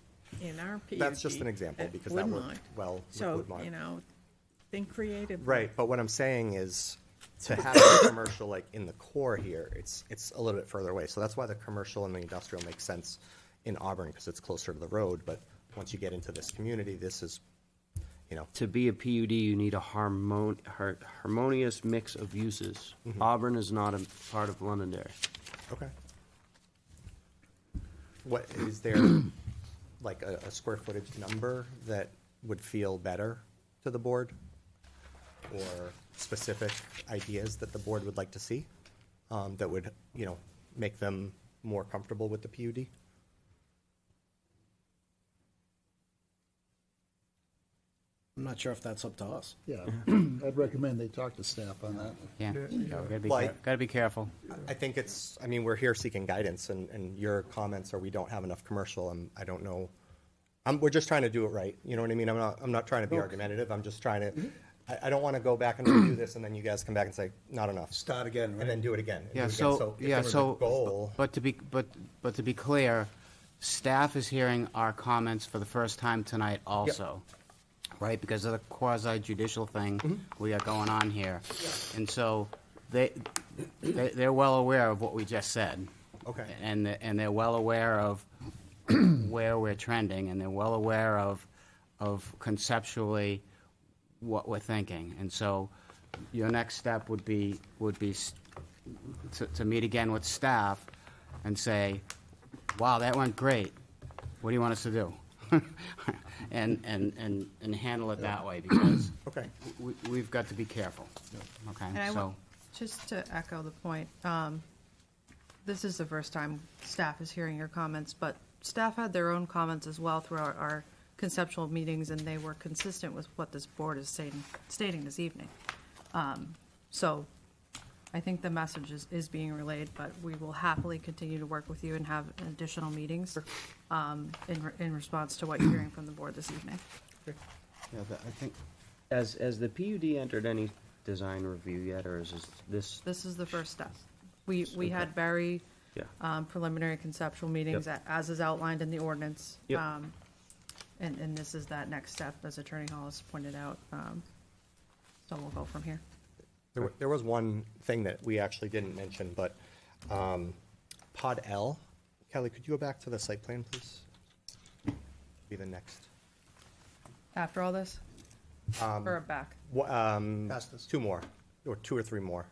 in our PUD. That's just an example at because that Woodmont. worked well with So, Woodmont. think creative. Right, but what I'm saying is to have the commercial like in the core here, it's a little bit further away. So that's why the commercial and the industrial makes sense in Auburn because it's closer to the road. But once you get into this community, this is, To be a PUD, you need a harmonious mix of uses. Auburn is not a part of Londonderry. Okay. What is there like a square footage number that would feel better to the board, or specific ideas that the board would like to see that would make them more comfortable with the PUD? I'm not sure if that's up to us. Yeah, I'd recommend they talk to staff on that. Yeah, Well, gotta be careful. I think we're here seeking guidance, and your comments are we don't have enough commercial, and I don't know. We're just trying to do it right. You know what I mean? I'm not trying to be argumentative. I'm just trying to. I don't want to go back and do this, and then you guys come back and say not enough. Start again, right? And then do it again. and Yeah, do it again. so, if yeah, there was a so, goal. but to be clear, staff is hearing our comments for the first time tonight also, right? Because of the quasi-judicial thing we got going on here. And so they're well aware of what we just said. Okay. And they're well aware of where we're trending, and they're well aware of conceptually what we're thinking. And so your next step would be to meet again with staff and say, wow, that went great. What do you want us to do? and handle it that way, because Okay. we've got to be careful. Okay, And I so want, just to echo the point, this is the first time staff is hearing your comments, but staff had their own comments as well throughout our conceptual meetings, and they were consistent with what this board is stating this evening. So I think the message is being relayed, but we will happily continue to work with you and have additional meetings in response to what you're hearing from the board this evening. Yeah, I think Has the PUD entered any design review yet, or is this? This is the first step. We had very Yeah. preliminary conceptual meetings, as is outlined in the ordinance. Yep. And this is that next step, as Attorney Hollis pointed out. So we'll go from here. There was one thing that we actually didn't mention, but Pod L. Kelly, could you go back to the site plan, please? Be the next. After all this? Or back? Past this. Two more, or two or three more.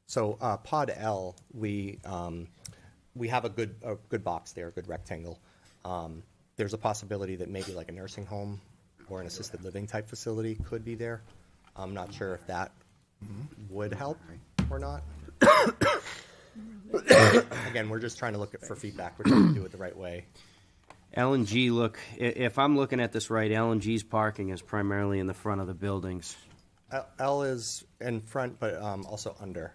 So Pod L, we have a good box there, a good rectangle. There's a possibility that maybe like a nursing home or an assisted living type facility could be there. I'm not sure if that would help or not. Again, we're just trying to look for feedback. We're trying to do it the right way. L&G, look, if I'm looking at this right, L&G's parking is primarily in the front of the buildings. L is in front, but also under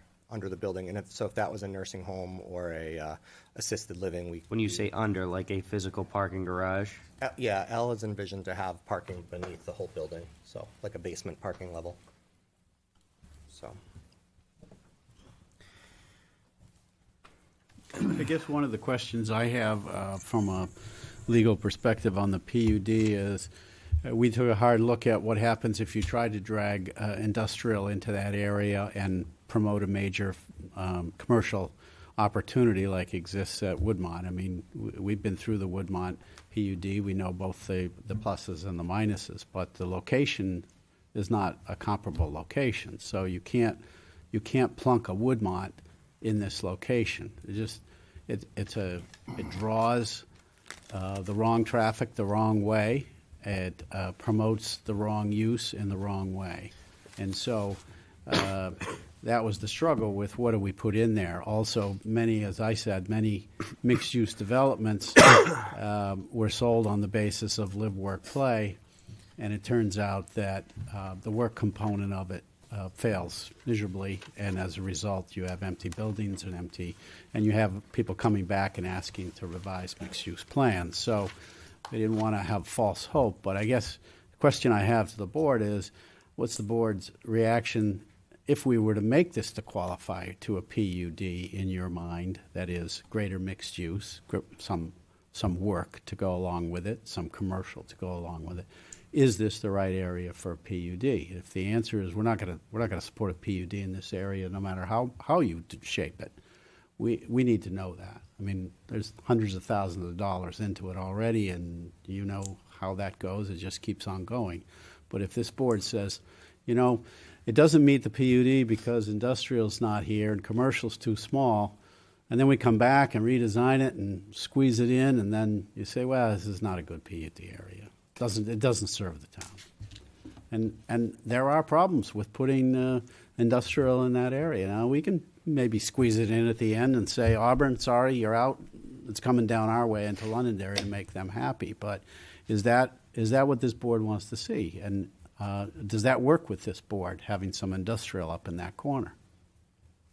the building. And so if that was a nursing home or a assisted living, When you say under, like a physical parking garage? yeah, L is envisioned to have parking beneath the whole building, so like a basement parking level. So. I guess one of the questions I have from a legal perspective on the PUD is we took a hard look at what happens if you try to drag industrial into that area and promote a major commercial opportunity like exists at Woodmont. I mean, we've been through the Woodmont PUD. We know both the pluses and the minuses, but the location is not a comparable location. So you can't plunk a Woodmont in this location. It draws the wrong traffic the wrong way. It promotes the wrong use in the wrong way. And so that was the struggle with what do we put in there. Also, as I said, many mixed-use developments were sold on the basis of live, work, play, and it turns out that the work component of it fails miserably, and as a result, you have empty buildings and you have people coming back and asking to revise mixed-use plans. So I didn't want to have false hope, but I guess the question I have to the board is, what's the board's reaction if we were to make this to qualify to a PUD in your mind, that is greater mixed use, some work to go along with it, some commercial to go along with it? Is this the right area for a PUD? If the answer is we're not going to support a PUD in this area, no matter how you shape it, we need to know that. I mean, there's hundreds of thousands of dollars into it already, and you know how that goes. It just keeps on going. But if this board says, it doesn't meet the PUD because industrial's not here and commercial's too small, and then we come back and redesign it and squeeze it in, and then you say, well, this is not a good PUD area. It doesn't serve the town. And there are problems with putting industrial in that area. Now, we can maybe squeeze it in at the end and say, Auburn, sorry, you're out. It's coming down our way into Londonderry to make them happy. But is that what this board wants to see? And does that work with this board, having some industrial up in that corner?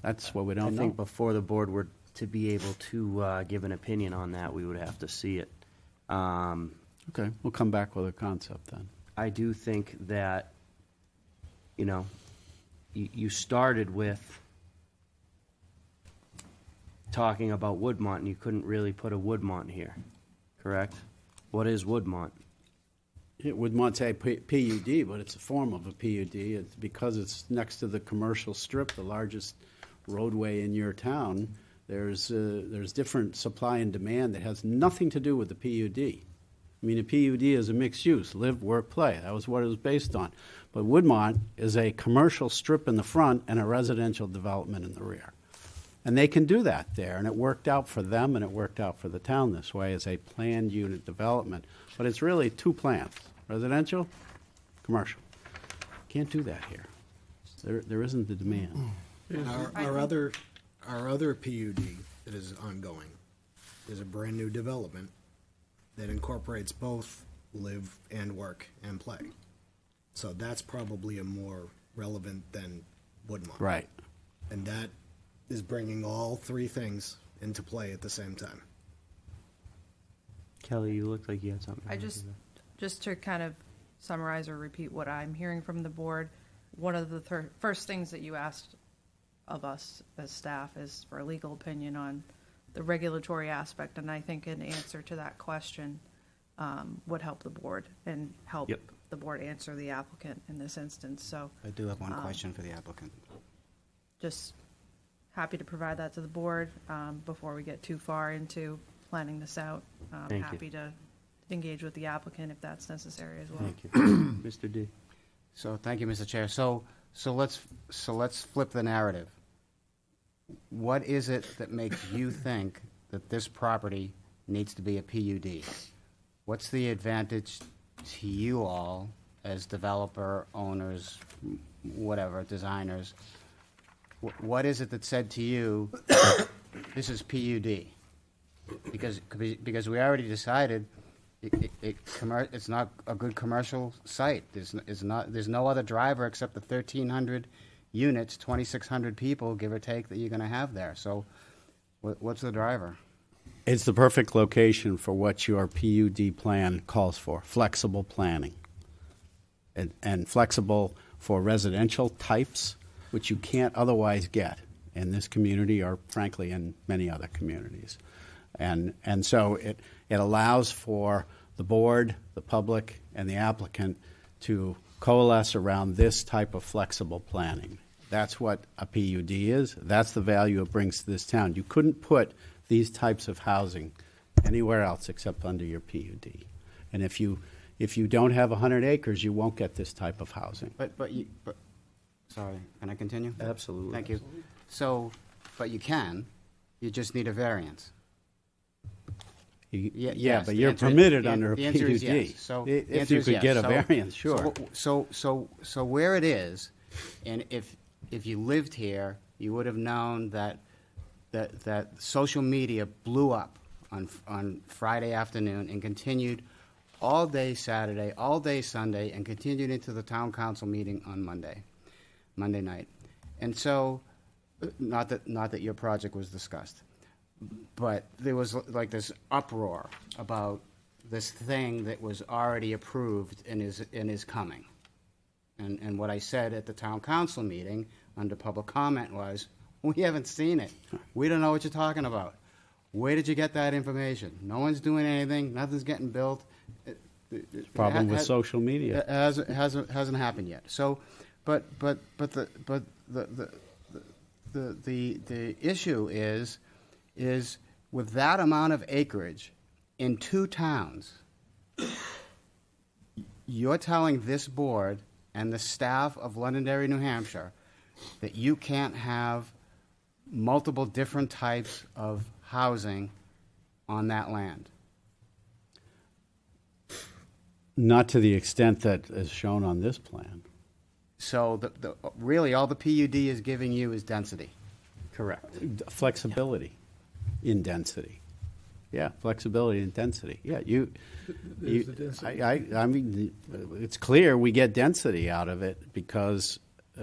That's what we don't know. I think before the board were to be able to give an opinion on that, we would have to see it. Okay, we'll come back with a concept then. I do think that, you started with talking about Woodmont, and you couldn't really put a Woodmont here, correct? What is Woodmont? Woodmont's a PUD, but it's a form of a PUD. It's because it's next to the commercial strip, the largest roadway in your town. There's different supply and demand that has nothing to do with the PUD. I mean, a PUD is a mixed use, live, work, play. That was what it was based on. But Woodmont is a commercial strip in the front and a residential development in the rear. And they can do that there, and it worked out for them and it worked out for the town this way as a planned unit development. But it's really two plans, residential, commercial. Can't do that here. There isn't the demand. Our other PUD that is ongoing is a brand-new development that incorporates both live and work and play. So that's probably a more relevant than Woodmont. Right. And that is bringing all three things into play at the same time. Kelly, you look like you had something. I just to kind of summarize or repeat what I'm hearing from the board, one of the first things that you asked of us as staff is for a legal opinion on the regulatory aspect, and I think an answer to that question would help the board and help the board answer the applicant in this instance. So I do have one question for the applicant. just happy to provide that to the board before we get too far into planning this out. Thank you. Happy to engage with the applicant if that's necessary as well. Thank you. Mr. D. So, thank you, Mr. Chair. So let's flip the narrative. What is it that makes you think that this property needs to be a PUD? What's the advantage to you all as developer, owners, whatever, designers? What is it that said to you, this is PUD? Because we already decided it's not a good commercial site. There's no other driver except the 1,300 units, 2,600 people, give or take, that you're going to have there. So what's the driver? It's the perfect location for what your PUD plan calls for, flexible planning. And flexible for residential types, which you can't otherwise get in this community or, frankly, in many other communities. And so it allows for the board, the public, and the applicant to coalesce around this type of flexible planning. That's what a PUD is. That's the value it brings to this town. You couldn't put these types of housing anywhere else except under your PUD. And if you don't have 100 acres, you won't get this type of housing. But sorry, can I continue? Absolutely. Thank you. So, but you can. You just need a variance. But you're permitted under a PUD. The answer is yes. So if you could get a variance, sure. So where it is, and if you lived here, you would have known that social media blew up on Friday afternoon and continued all day Saturday, all day Sunday, and continued into the town council meeting on Monday night. And so, not that your project was discussed, but there was like this uproar about this thing that was already approved and is coming. And what I said at the town council meeting under public comment was, we haven't seen it. We don't know what you're talking about. Where did you get that information? No one's doing anything. Nothing's getting built. Problem with social media. It hasn't happened yet. So, but the issue is with that amount of acreage in two towns, you're telling this board and the staff of Londonderry, New Hampshire, that you can't have multiple different types of housing on that land. Not to the extent that is shown on this plan. So really all the PUD is giving you is density. Correct. Flexibility in density. Yeah, flexibility in density. Yeah, There's the density. I mean, it's clear we get density out of it because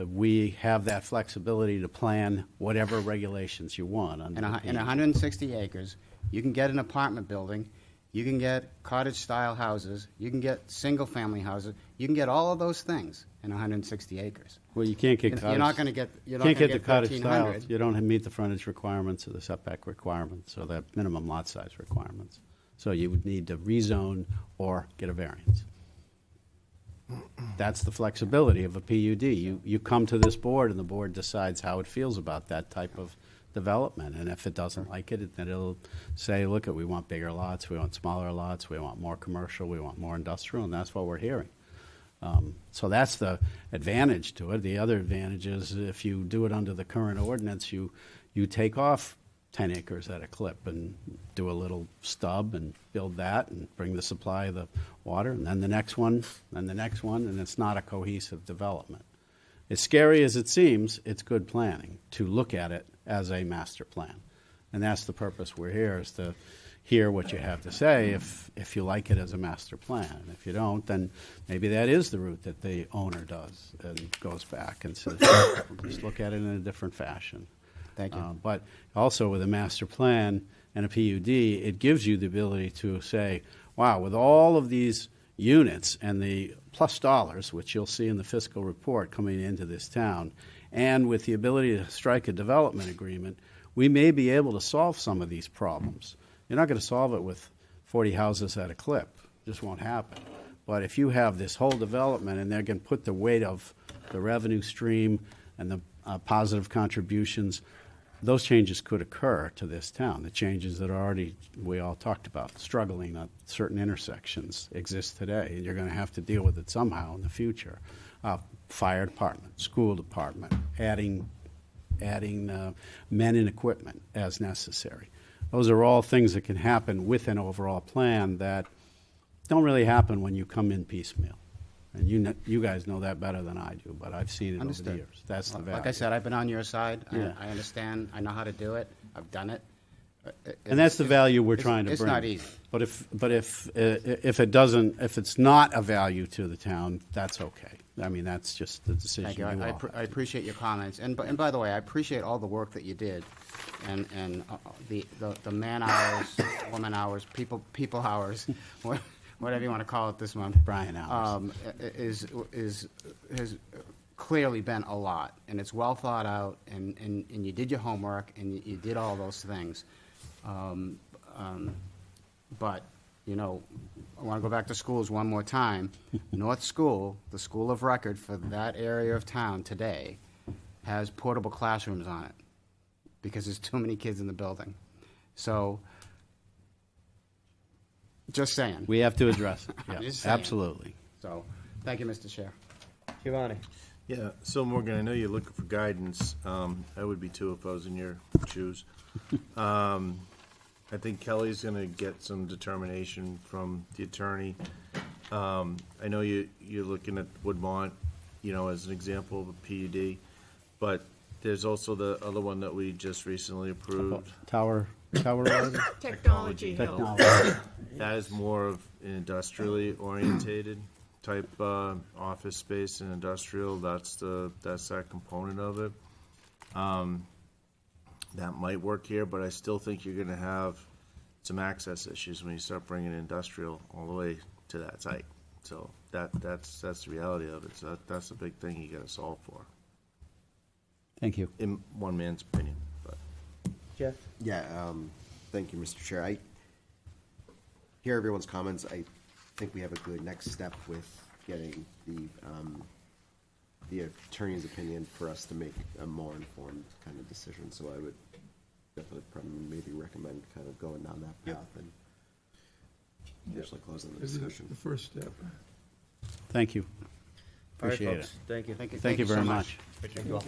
we have that flexibility to plan whatever regulations you want. In 160 acres, you can get an apartment building, you can get cottage-style houses, you can get single-family houses, you can get all of those things in 160 acres. Well, you can't get cottage. You're not going to get. You can't get the cottage 1,300. style. You don't meet the frontage requirements or the setback requirements or the minimum lot size requirements. So you would need to rezone or get a variance. That's the flexibility of a PUD. You come to this board and the board decides how it feels about that type of development. And if it doesn't like it, then it'll say, look, we want bigger lots, we want smaller lots, we want more commercial, we want more industrial, and that's what we're hearing. So that's the advantage to it. The other advantage is if you do it under the current ordinance, you take off 10 acres at a clip and do a little stub and build that and bring the supply of the water, and then the next one, and the next one, and it's not a cohesive development. As scary as it seems, it's good planning to look at it as a master plan. And that's the purpose we're here, is to hear what you have to say if you like it as a master plan. And if you don't, then maybe that is the route that the owner does and goes back and says, just look at it in a different fashion. Thank you. But also with a master plan and a PUD, it gives you the ability to say, wow, with all of these units and the plus dollars, which you'll see in the fiscal report coming into this town, and with the ability to strike a development agreement, we may be able to solve some of these problems. You're not going to solve it with 40 houses at a clip. It just won't happen. But if you have this whole development and they're going to put the weight of the revenue stream and the positive contributions, those changes could occur to this town. The changes that are already, we all talked about, struggling at certain intersections exist today, and you're going to have to deal with it somehow in the future. Fire department, school department, adding men and equipment as necessary. Those are all things that can happen with an overall plan that don't really happen when you come in piecemeal. And you guys know that better than I do, but I've seen it Understood. over the years. That's the value. Like I said, I've been on your side. Yeah. I understand. I know how to do it. I've done it. And that's the value we're trying to bring. It's not easy. But if it's not a value to the town, that's okay. I mean, that's just the decision. Thank you. you I all have. appreciate your comments. And by the way, I appreciate all the work that you did, and the man hours, woman hours, people hours, whatever you want to call it this month. Brian hours. Has clearly been a lot, and it's well thought out, and you did your homework, and you did all those things. But, you know, I want to go back to schools one more time. North School, the school of record for that area of town today, has portable classrooms on it because there's too many kids in the building. So, just saying. We have to address it. Yeah, Just saying. absolutely. So, thank you, Mr. Chair. Giovanni. Yeah, so Morgan, I know you're looking for guidance. I would be too if I was in your shoes. I think Kelly's gonna get some determination from the attorney. I know you're looking at Woodmont, as an example of a PUD, but there's also the other one that we just recently approved. Tower Road? Technology Hill. Technology. That is more of an industrially orientated type office space and industrial. That's that component of it. That might work here, but I still think you're going to have some access issues when you start bringing industrial all the way to that site. So that's the reality of it. So that's a big thing you got to solve for, Thank you. in one man's opinion. But Jeff? Yeah, thank you, Mr. Chair. I hear everyone's comments. I think we have a good next step with getting the attorney's opinion for us to make a more informed kind of decision. So I would definitely probably maybe recommend kind of going down that path and actually closing the This is discussion. the first step. Thank you. All right, Appreciate folks. it. Thank you. Thank you very so much. Thank you all.